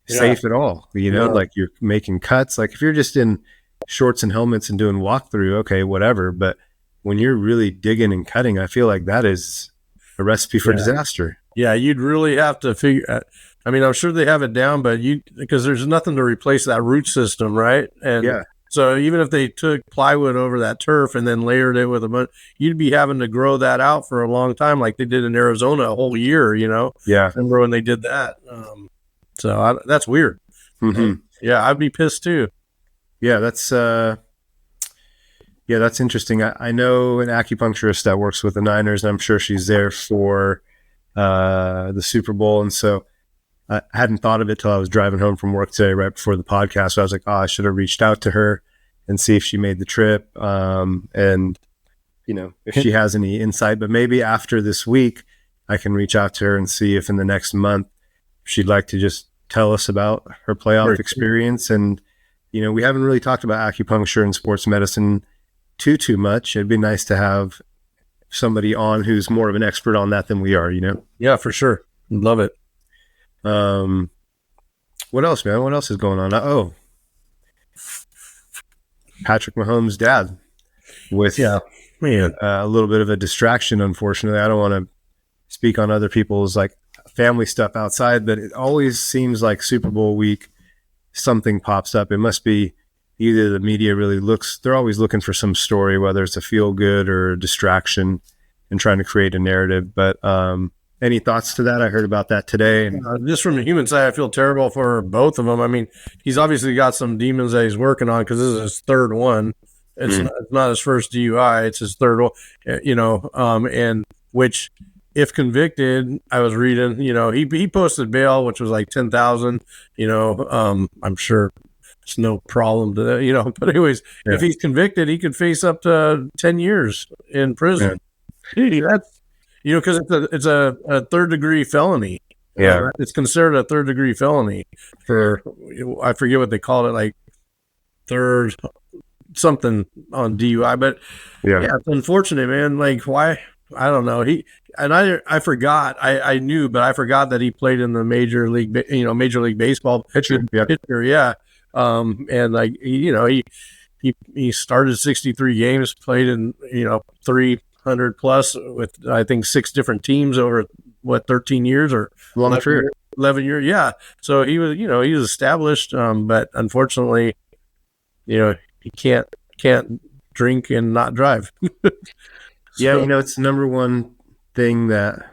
Speaker 1: safe at all. Like you're making cuts. Like if you're just in shorts and helmets and doing walkthrough, okay, whatever. But when you're really digging and cutting, I feel like that is a recipe for disaster.
Speaker 2: Yeah, you'd really have to figure. I mean, I'm sure they have it down, but because there's nothing to replace that root system, right? And so even if they took plywood over that turf and then layered it with you'd be having to grow that out for a long time, like they did in Arizona a whole year.
Speaker 1: Yeah,
Speaker 2: remember when they did that? So that's weird.
Speaker 1: Mm-hmm.
Speaker 2: Yeah, I'd be pissed too.
Speaker 1: Yeah, that's interesting. I know an acupuncturist that works with the Niners, and I'm sure she's there for the Super Bowl. And so I hadn't thought of it till I was driving home from work today, right before the podcast. So I was like, I should have reached out to her and see if she made the trip, and if she has any insight. But maybe after this week, I can reach out to her and see if in the next month she'd like to just tell us about her playoff experience. And, we haven't really talked about acupuncture and sports medicine too much. It'd be nice to have somebody on who's more of an expert on that than we are,
Speaker 2: Yeah, for sure. Love it.
Speaker 1: What else, man? What else is going on? Patrick Mahomes' dad with
Speaker 2: a
Speaker 1: little bit of a distraction, unfortunately. I don't want to speak on other people's family stuff outside, but it always seems like Super Bowl week, something pops up. It must be either the media they're always looking for some story, whether it's a feel good or a distraction, and trying to create a narrative. But any thoughts to that? I heard about that today. And
Speaker 2: just from the human side, I feel terrible for both of them. I mean, he's obviously got some demons that he's working on, because this is his third one. It's not his first DUI. It's his third one, and which, if convicted, I was reading, he posted bail, which was like $10,000, I'm sure it's no problem to, but anyways, if he's convicted, he could face up to 10 years in prison. That's, because it's a third degree felony.
Speaker 1: Yeah.
Speaker 2: It's considered a third degree felony for, I forget what they call it, like third something on DUI, but it's unfortunate, man. Like, why? I don't know. I forgot. I knew, but I forgot that he played in the Major League Baseball pitcher. Yeah. And like he started 63 games, played in 300 plus with I think 6 different teams over 13 years or
Speaker 1: long career.
Speaker 2: 11 years. Yeah. So he was, he was established, but unfortunately, he can't drink and not drive.
Speaker 1: Yeah,
Speaker 2: So,
Speaker 1: it's the number one thing that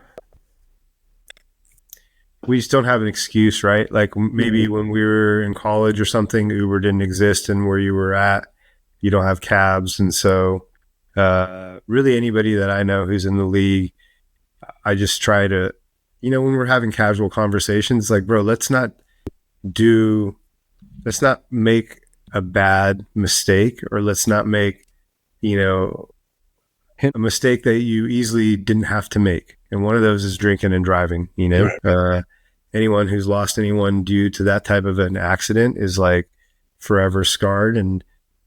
Speaker 1: we just don't have an excuse, right? Like maybe when we were in college or something, Uber didn't exist, and where you were at, you don't have cabs. And so, really anybody that I know who's in the league, I just try to, when we're having casual conversations, like, bro, let's not make a bad mistake, or let's not make, a mistake that you easily didn't have to make. And one of those is drinking and driving, Right. Anyone who's lost anyone due to that type of an accident is like forever scarred. And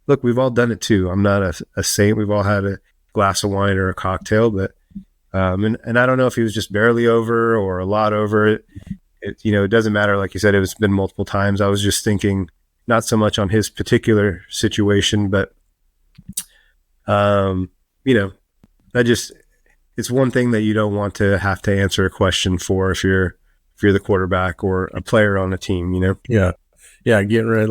Speaker 1: look, we've all done it too. I'm not a saint. We've all had a glass of wine or a cocktail, but, and I don't know if he was just barely over or a lot over it. It doesn't matter. Like you said, it's been multiple times. I was just thinking not so much on his particular situation, but, it's one thing that you don't want to have to answer a question for if you're the quarterback or a player on a team,
Speaker 2: Yeah. Yeah. Getting rid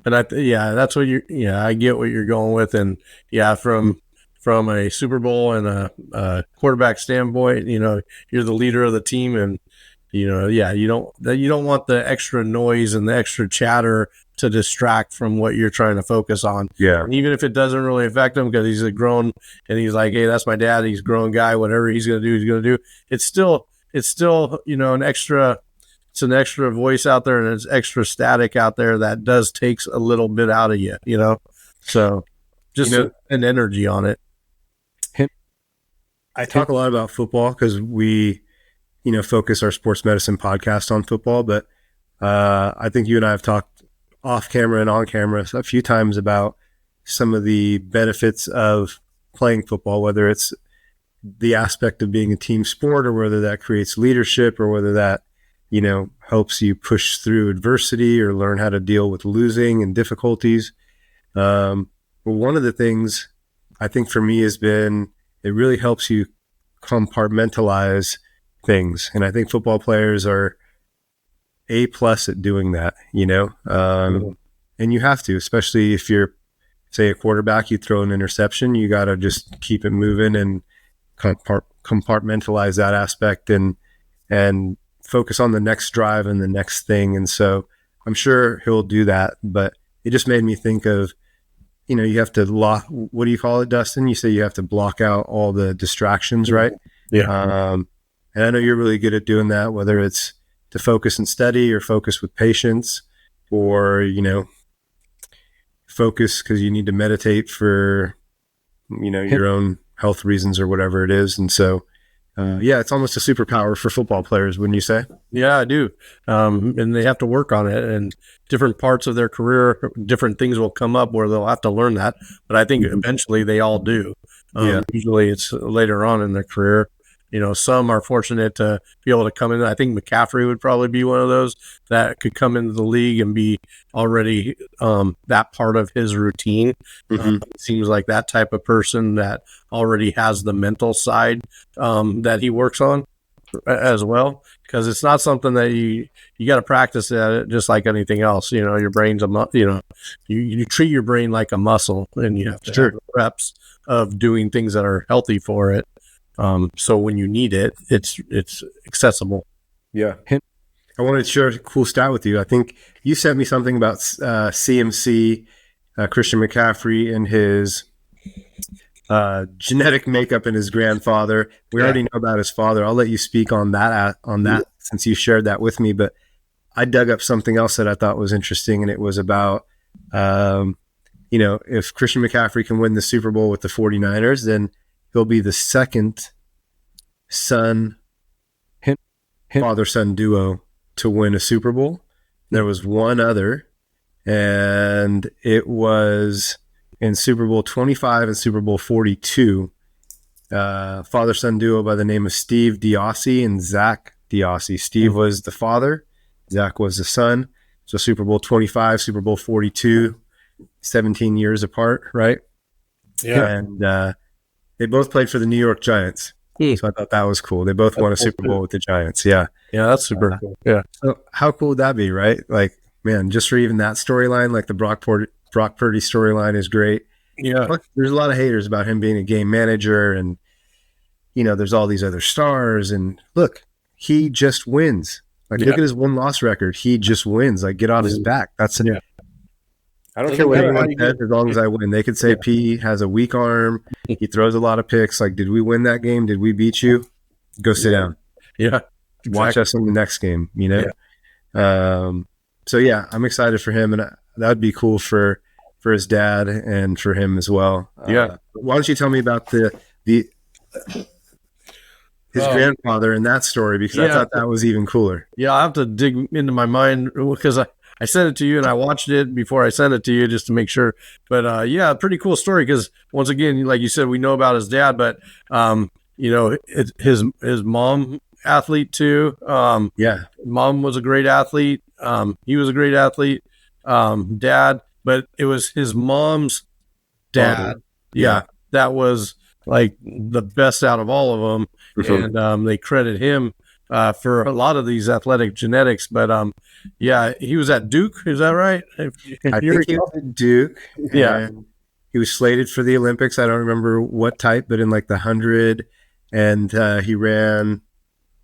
Speaker 2: that's what I get what you're going with. And from a Super Bowl and a quarterback standpoint, you're the leader of the team, and, you don't want the extra noise and the extra chatter to distract from what you're trying to focus on.
Speaker 1: Yeah.
Speaker 2: And even if it doesn't really affect him because he's a grown, and he's like, hey, that's my dad. He's a grown guy. Whatever he's going to do, he's going to do. It's still, it's an extra voice out there, and it's extra static out there that does takes a little bit out of you, So just an energy on it.
Speaker 1: I talk a lot about football because we, focus our sports medicine podcast on football, but I think you and I have talked off camera and on camera a few times about some of the benefits of playing football, whether it's the aspect of being a team sport, or whether that creates leadership, or whether that, helps you push through adversity or learn how to deal with losing and difficulties. But one of the things I think for me has been, it really helps you compartmentalize things. And I think football players are A+ at doing that, and you have to, especially if you're, say, a quarterback, you throw an interception, you got to just keep it moving and compartmentalize that aspect and focus on the next drive and the next thing. And so I'm sure he'll do that, but it just made me think of, you have to what do you call it, Dustin? You say you have to block out all the distractions, right?
Speaker 2: Yeah.
Speaker 1: And I know you're really good at doing that, whether it's to focus and study, or focus with patience, or, focus because you need to meditate for, your own health reasons or whatever it is. And so, it's almost a superpower for football players, wouldn't you say?
Speaker 2: Yeah, I do. And they have to work on it, and different parts of their career, different things will come up where they'll have to learn that. But I think eventually they all do. Usually it's later on in their career. Some are fortunate to be able to come in. I think McCaffrey would probably be one of those that could come into the league and be already that part of his routine.
Speaker 1: Mm-hmm.
Speaker 2: It seems like that type of person that already has the mental side that he works on as well, because it's not something that you got to practice at it just like anything else. Your brain's you treat your brain like a muscle, and you have to have reps of doing things that are healthy for it. So when you need it, it's accessible.
Speaker 1: Yeah. I wanted to share a cool stat with you. I think you sent me something about CMC, Christian McCaffrey, and his genetic makeup and his grandfather. We already know about his father. I'll let you speak on that since you shared that with me. But I dug up something else that I thought was interesting, and it was about, if Christian McCaffrey can win the Super Bowl with the 49ers, then he'll be the second father-son duo to win a Super Bowl. There was one other, and it was in Super Bowl 25 and Super Bowl 42, father-son duo by the name of Steve Diossi and Zach Diossi. Steve was the father, Zach was the son. So Super Bowl 25, Super Bowl 42, 17 years apart, right?
Speaker 2: Yeah.
Speaker 1: And they both played for the New York Giants. So I thought that was cool. They both won a Super Bowl with the Giants. Yeah.
Speaker 2: Yeah, that's super cool. Yeah.
Speaker 1: So how cool would that be, right? Like, man, just for even that storyline, like the Brock Purdy storyline is great.
Speaker 2: Yeah.
Speaker 1: Look, there's a lot of haters about him being a game manager, and there's all these other stars. And look, he just wins. Like, look at his win-loss record. He just wins. Like, get off his back. That's it. I don't care what anyone says as long as I win. They could say P has a weak arm. He throws a lot of picks. Like, did we win that game? Did we beat you? Go sit down.
Speaker 2: Yeah.
Speaker 1: Watch us in the next game, So, yeah, I'm excited for him. And that would be cool for his dad and for him as well. Why don't you tell me about his grandfather and that story, because I thought that was even cooler.
Speaker 2: Yeah, I have to dig into my mind because I sent it to you and I watched it before I sent it to you just to make sure. But pretty cool story because once again, like you said, we know about his dad, but his mom athlete too. Mom was a great athlete. He was a great athlete. Dad, but it was his mom's dad. That was like the best out of all of them. And they credit him for a lot of these athletic genetics. But he was at Duke. Is that right?
Speaker 1: I think he was at Duke.
Speaker 2: Yeah.
Speaker 1: He was slated for the Olympics. I don't remember what type, but in like the 100, and he ran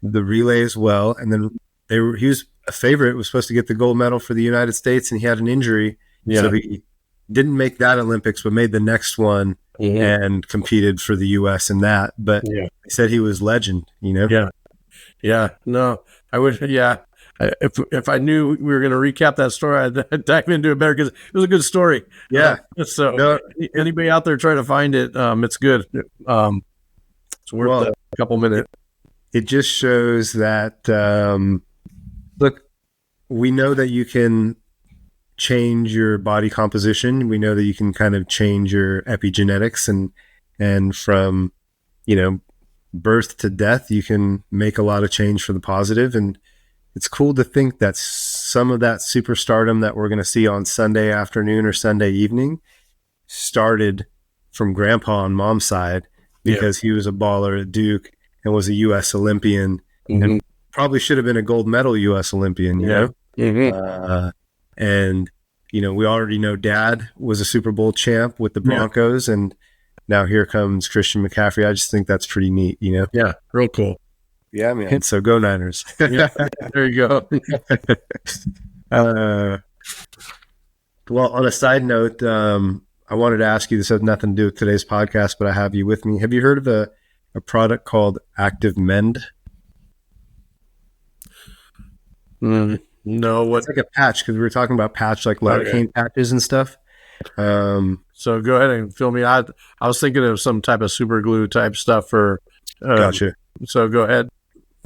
Speaker 1: the relay as well. And then he was a favorite, was supposed to get the gold medal for the United States, and he had an injury. So he didn't make that Olympics, but made the next one and competed for the U.S. in that. But he said he was legend,
Speaker 2: Yeah. No, I wish. Yeah. If I knew we were going to recap that story, I'd dive into it better because it was a good story.
Speaker 1: Yeah.
Speaker 2: Anybody out there trying to find it, it's good. It's worth a couple minutes.
Speaker 1: It just shows that, look, we know that you can change your body composition. We know that you can kind of change your epigenetics, and from, birth to death, you can make a lot of change for the positive. And it's cool to think that some of that superstardom that we're going to see on Sunday afternoon or Sunday evening started from grandpa on mom's side, because he was a baller at Duke and was a U.S. Olympian and probably should have been a gold medal U.S. Olympian, and, we already know dad was a Super Bowl champ with the Broncos, and now here comes Christian McCaffrey. I just think that's pretty neat,
Speaker 2: Yeah, real cool.
Speaker 1: Yeah, man. So go Niners.
Speaker 2: There you go.
Speaker 1: Well, on a side note, I wanted to ask you, this has nothing to do with today's podcast, but I have you with me. Have you heard of a product called Active Mend?
Speaker 2: No, what?
Speaker 1: It's like a patch, because we were talking about patch, like lidocaine patches and stuff.
Speaker 2: So go ahead and fill me out. I was thinking of some type of super glue type stuff for.
Speaker 1: Gotcha.
Speaker 2: So go ahead.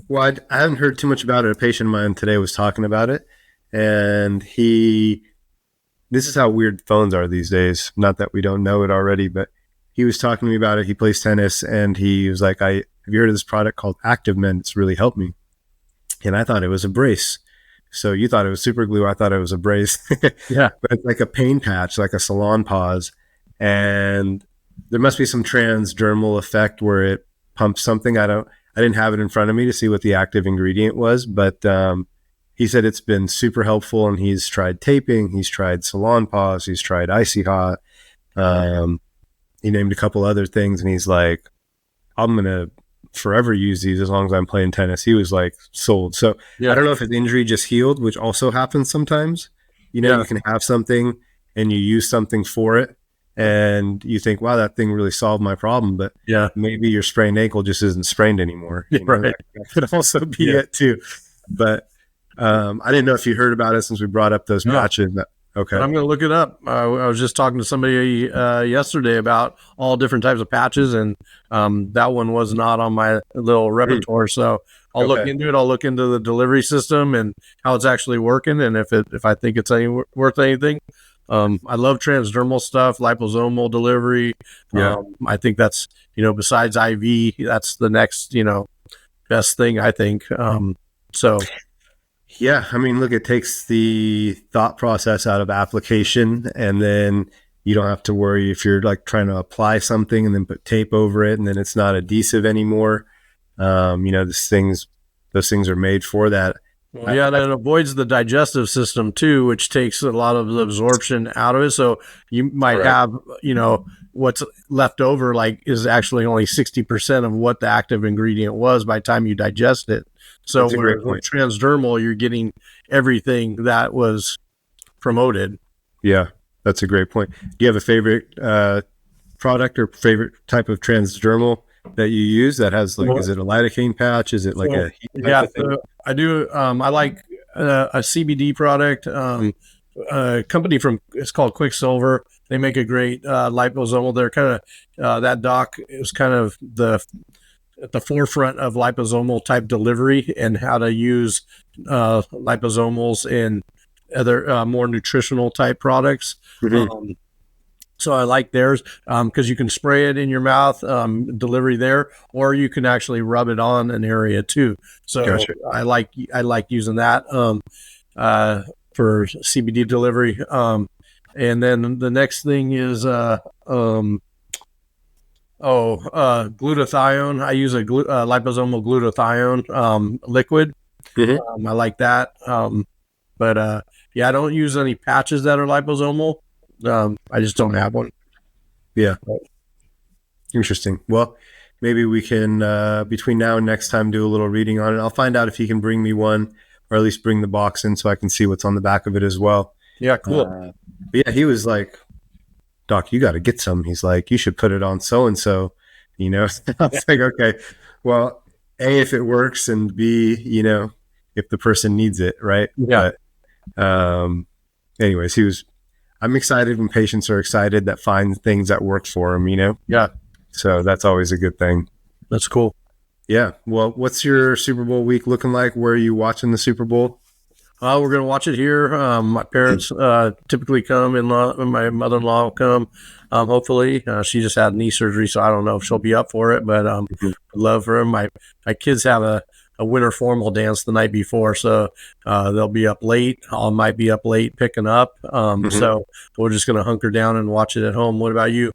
Speaker 1: Well, I haven't heard too much about it. A patient of mine today was talking about it, and this is how weird phones are these days. Not that we don't know it already, but he was talking to me about it. He plays tennis, and he was like, have you heard of this product called Active Mend? It's really helped me. And I thought it was a brace. So you thought it was super glue. I thought it was a brace.
Speaker 2: Yeah.
Speaker 1: But it's like a pain patch, like a salon pause. And there must be some transdermal effect where it pumps something. I didn't have it in front of me to see what the active ingredient was, but he said it's been super helpful, and he's tried taping, he's tried salon pause, he's tried icy hot. He named a couple other things, and he's like, I'm going to forever use these as long as I'm playing tennis. He was like sold. So I don't know if his injury just healed, which also happens sometimes. You can have something and you use something for it, and you think, wow, that thing really solved my problem. But maybe your sprained ankle just isn't sprained anymore.
Speaker 2: Right.
Speaker 1: That could also be it too. But I didn't know if you heard about it since we brought up those patches. Okay.
Speaker 2: I'm going to look it up. I was just talking to somebody yesterday about all different types of patches, and that one was not on my little repertoire. So I'll look into it. I'll look into the delivery system and how it's actually working, and if I think it's worth anything. I love transdermal stuff, liposomal delivery. I think that's, besides IV, that's the next, best thing, I think.
Speaker 1: Yeah, I mean, look, it takes the thought process out of application, and then you don't have to worry if you're like trying to apply something and then put tape over it, and then it's not adhesive anymore. those things are made for that.
Speaker 2: Well, yeah, and it avoids the digestive system too, which takes a lot of the absorption out of it. So you might have, what's left over is actually only 60% of what the active ingredient was by the time you digest it. So
Speaker 1: That's a great point.
Speaker 2: Transdermal, you're getting everything that was promoted.
Speaker 1: Yeah, that's a great point. Do you have a favorite product or favorite type of transdermal that you use that has is it a lidocaine patch? Is it like a heat type of thing?
Speaker 2: I do. I like a CBD product. A company it's called Quicksilver. They make a great liposomal. They're kind of that doc is kind of at the forefront of liposomal type delivery and how to use liposomals in other more nutritional type products. Mm-hmm. So I like theirs because you can spray it in your mouth, delivery there, or you can actually rub it on an area too. So gotcha. I like using that for CBD delivery. And then the next thing is glutathione. I use a liposomal glutathione liquid. Mm-hmm. I like that. But I don't use any patches that are liposomal. I just don't have one.
Speaker 1: Yeah. Interesting. Well, maybe we can, between now and next time, do a little reading on it. I'll find out if he can bring me one, or at least bring the box in so I can see what's on the back of it as well.
Speaker 2: Yeah, cool.
Speaker 1: But yeah, he was like, Doc, you got to get some. He's like, you should put it on so-and-so, I was like, okay, well, A, if it works, and B, if the person needs it, right?
Speaker 2: Yeah.
Speaker 1: But, anyways, I'm excited when patients are excited that find things that work for them,
Speaker 2: Yeah.
Speaker 1: So that's always a good thing.
Speaker 2: That's cool.
Speaker 1: Yeah. Well, what's your Super Bowl week looking like? Where are you watching the Super Bowl?
Speaker 2: We're going to watch it here. My parents typically come, and my mother-in-law will come. Hopefully, she just had knee surgery, so I don't know if she'll be up for it. But love for them. My kids have a winter formal dance the night before, so they'll be up late. I might be up late picking up. So we're just going to hunker down and watch it at home. What about you?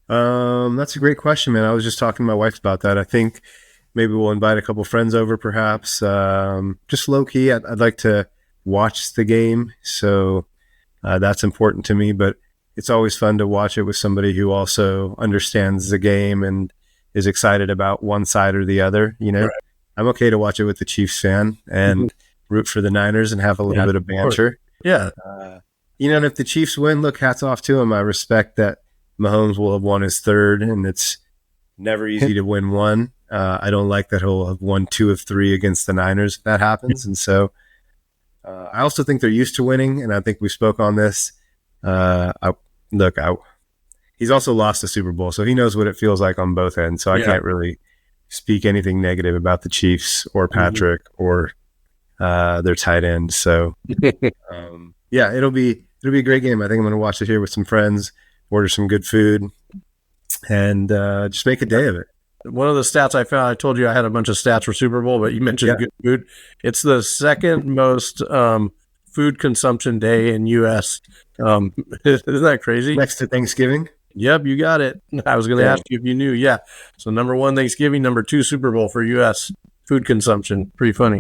Speaker 1: That's a great question, man. I was just talking to my wife about that. I think maybe we'll invite a couple friends over, perhaps. Just low key, I'd like to watch the game, so that's important to me. But it's always fun to watch it with somebody who also understands the game and is excited about one side or the other. Right. I'm okay to watch it with the Chiefs fan and root for the Niners and have a little bit of banter.
Speaker 2: Yeah.
Speaker 1: And if the Chiefs win, look, hats off to them. I respect that Mahomes will have won his third, and it's never easy to win one. I don't like that he'll have won 2 of 3 against the Niners if that happens. And so I also think they're used to winning, and I think we spoke on this. He's also lost the Super Bowl, so he knows what it feels like on both ends. So I can't really speak anything negative about the Chiefs or Patrick or their tight end. So it'll be a great game. I think I'm going to watch it here with some friends, order some good food, and just make a day of it.
Speaker 2: One of the stats I found, I told you I had a bunch of stats for Super Bowl, but you mentioned good food. It's the second most food consumption day in U.S. Isn't that crazy?
Speaker 1: Next to Thanksgiving?
Speaker 2: Yep, you got it. I was going to ask you if you knew. Yeah. So number 1, Thanksgiving. Number 2, Super Bowl for U.S. food consumption. Pretty funny.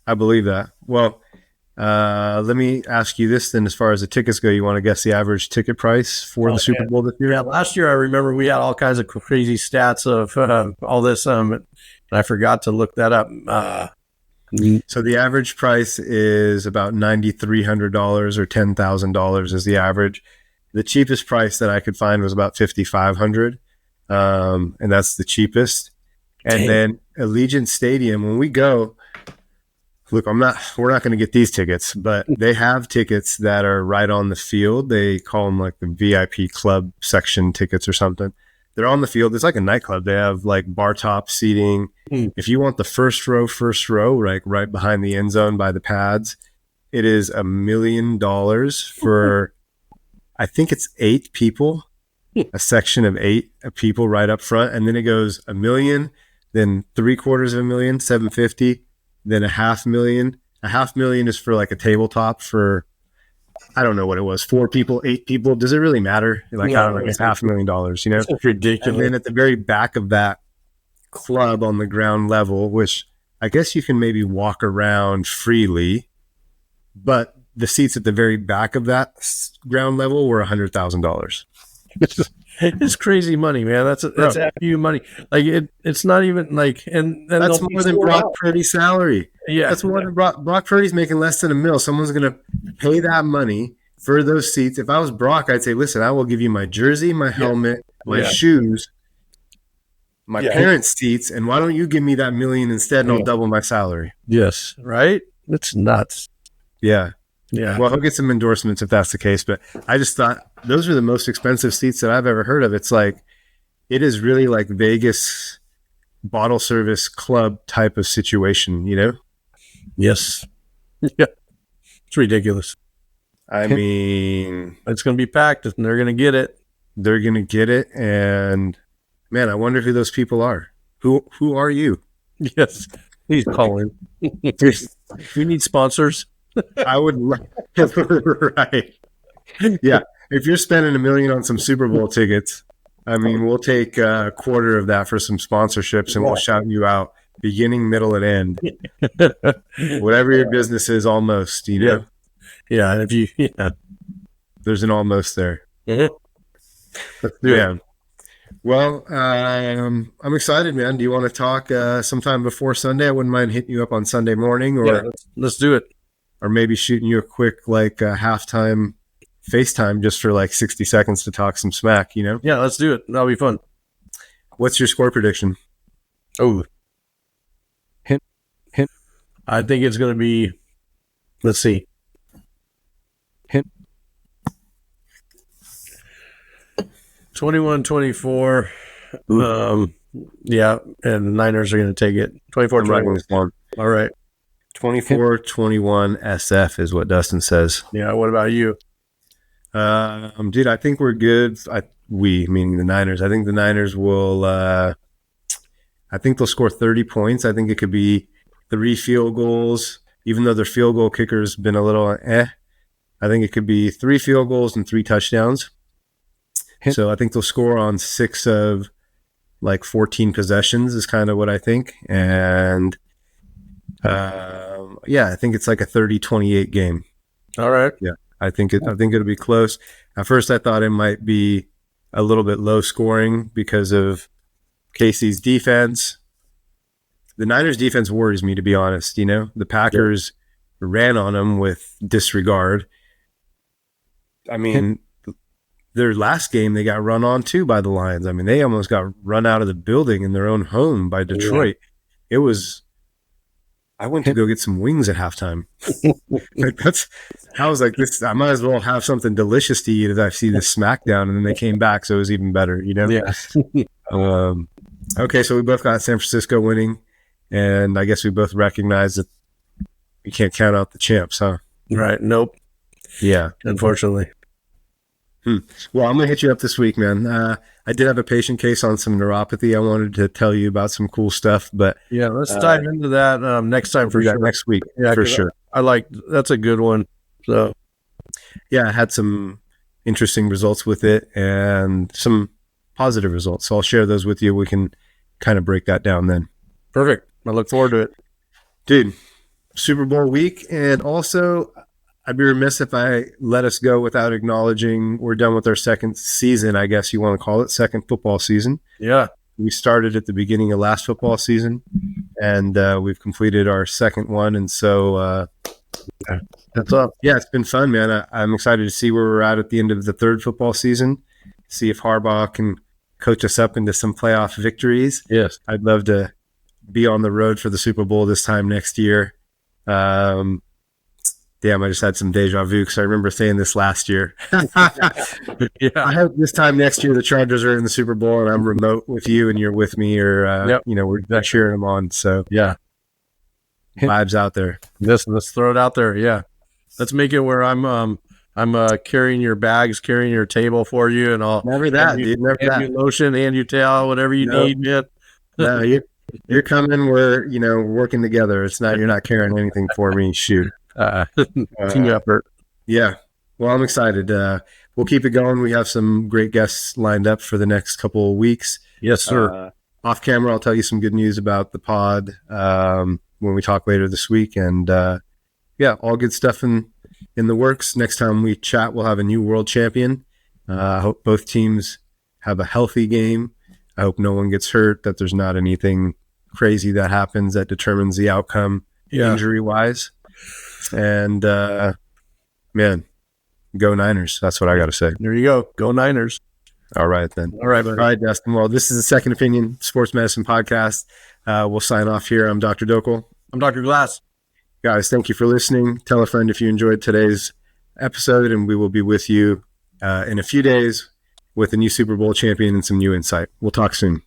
Speaker 1: I believe that. Well, let me ask you this then. As far as the tickets go, you want to guess the average ticket price for the Super Bowl this year?
Speaker 2: Yeah, last year I remember we had all kinds of crazy stats of all this, and I forgot to look that up.
Speaker 1: So the average price is about $9,300 or $10,000 is the average. The cheapest price that I could find was about $5,500, and that's the cheapest. And then Allegiant Stadium, when we go, look, we're not going to get these tickets, but they have tickets that are right on the field. They call them like the VIP club section tickets or something. They're on the field. It's like a nightclub. They have like bar top seating. If you want the first row, like right behind the end zone by the pads, it is $1 million for, I think it's 8 people, a section of 8 people right up front. And then it goes $1 million, then $750,000, 750. Then $500,000. $500,000 is for like a tabletop for, I don't know what it was, 4 people, 8 people. Does it really matter? Like, I don't know, it's $500,000,
Speaker 2: It's ridiculous.
Speaker 1: And then at the very back of that, club on the ground level, which I guess you can maybe walk around freely, but the seats at the very back of that ground level were $100,000.
Speaker 2: It's crazy money, man. That's FU money. Like it's not even like, and
Speaker 1: that's more than Brock Purdy's salary.
Speaker 2: Yeah,
Speaker 1: that's more than Brock Purdy's making less than $1 million. Someone's going to pay that money for those seats. If I was Brock, I'd say, listen, I will give you my jersey, my helmet, my shoes, my parents' seats, and why don't you give me that $1 million instead, and I'll double my salary.
Speaker 2: Yes, right? It's nuts.
Speaker 1: Yeah.
Speaker 2: Yeah.
Speaker 1: Well, he'll get some endorsements if that's the case, but I just thought those are the most expensive seats that I've ever heard of. It's like, it is really like Vegas bottle service club type of situation, you know?
Speaker 2: Yes. Yeah. It's ridiculous.
Speaker 1: I mean,
Speaker 2: it's going to be packed and they're going to get it.
Speaker 1: They're going to get it. And man, I wonder who those people are. Who are you?
Speaker 2: Yes. Please call in. We need sponsors.
Speaker 1: I would right. Yeah. If you're spending $1 million on some Super Bowl tickets, I mean, we'll take a quarter of that for some sponsorships and we'll shout you out beginning, middle, and end. Whatever your business is, almost, you know?
Speaker 2: Yeah. And if you,
Speaker 1: there's an almost there.
Speaker 2: Mm-hmm.
Speaker 1: Let's do it. Well, I'm excited, man. Do you want to talk sometime before Sunday? I wouldn't mind hitting you up on Sunday morning, or
Speaker 2: let's do it.
Speaker 1: Or maybe shooting you a quick halftime FaceTime just for 60 seconds to talk some smack, you know?
Speaker 2: Yeah, let's do it. That'll be fun.
Speaker 1: What's your score prediction?
Speaker 2: Oh,
Speaker 1: hint.
Speaker 2: I think it's going to be, let's see.
Speaker 1: Hint.
Speaker 2: 21-24. Yeah, and the Niners are going to take it. 24-21. All right.
Speaker 1: 24-21 SF is what Dustin says.
Speaker 2: Yeah, what about you?
Speaker 1: Dude, I think we're good. We, meaning the Niners. I think the Niners will, I think they'll score 30 points. I think it could be 3 field goals, even though their field goal kicker's been a little I think it could be 3 field goals and 3 touchdowns. So I think they'll score on 6 of 14 possessions is kind of what I think. And I think it's like a 30-28 game.
Speaker 2: All right.
Speaker 1: Yeah. I think it'll be close. At first I thought it might be a little bit low scoring because of KC's defense. The Niners defense worries me, to be honest. You know, the Packers ran on them with disregard. I mean, their last game, they got run on too by the Lions. I mean, they almost got run out of the building in their own home by Detroit. Yeah. I went to go get some wings at halftime. I was like, this, I might as well have something delicious to eat as I see this smackdown. And then they came back, so it was even better, you know?
Speaker 2: Yeah.
Speaker 1: Okay, so we both got San Francisco winning, and I guess we both recognize that we can't count out the champs, huh?
Speaker 2: Right. Nope.
Speaker 1: Yeah.
Speaker 2: Unfortunately.
Speaker 1: Well, I'm going to hit you up this week, man. I did have a patient case on some neuropathy. I wanted to tell you about some cool stuff, but
Speaker 2: yeah, let's dive into that next time for sure.
Speaker 1: Next week, for sure.
Speaker 2: I like, that's a good one. So,
Speaker 1: yeah, I had some interesting results with it and some positive results. So I'll share those with you. We can kind of break that down then.
Speaker 2: Perfect. I look forward to it.
Speaker 1: Dude, Super Bowl week. And also, I'd be remiss if I let us go without acknowledging we're done with our second season, I guess you want to call it, second football season.
Speaker 2: Yeah.
Speaker 1: We started at the beginning of last football season, and we've completed our second one. And so
Speaker 2: that's up.
Speaker 1: Yeah, it's been fun, man. I'm excited to see where we're at the end of the third football season, see if Harbaugh can coach us up into some playoff victories.
Speaker 2: Yes.
Speaker 1: I'd love to be on the road for the Super Bowl this time next year. Damn, I just had some deja vu because I remember saying this last year.
Speaker 2: Yeah.
Speaker 1: I hope this time next year the Chargers are in the Super Bowl and I'm remote with you and you're with me, or we're cheering them on. So
Speaker 2: yeah,
Speaker 1: vibes out there.
Speaker 2: Let's throw it out there. Yeah, let's make it where I'm carrying your bags, carrying your table for you, and all.
Speaker 1: Never that, dude. Never that.
Speaker 2: Your lotion and your towel, whatever you need, man.
Speaker 1: No, you're coming. We're working together. It's not, you're not carrying anything for me. Shoot.
Speaker 2: Team effort.
Speaker 1: Yeah. Well, I'm excited. We'll keep it going. We have some great guests lined up for the next couple of weeks.
Speaker 2: Yes, sir.
Speaker 1: off camera, I'll tell you some good news about the pod when we talk later this week. And all good stuff in the works. Next time we chat, we'll have a new world champion. I hope both teams have a healthy game. I hope no one gets hurt, that there's not anything crazy that happens that determines the outcome injury-wise. And, man, go Niners. That's what I got to say.
Speaker 2: There you go. Go Niners.
Speaker 1: All right, then.
Speaker 2: All right, buddy.
Speaker 1: All right, Dustin. Well, this is the Second Opinion Sports Medicine Podcast. We'll sign off here. I'm Dr. Dhokal.
Speaker 2: I'm Dr. Glass.
Speaker 1: Guys, thank you for listening. Tell a friend if you enjoyed today's episode, and we will be with you in a few days with a new Super Bowl champion and some new insight. We'll talk soon.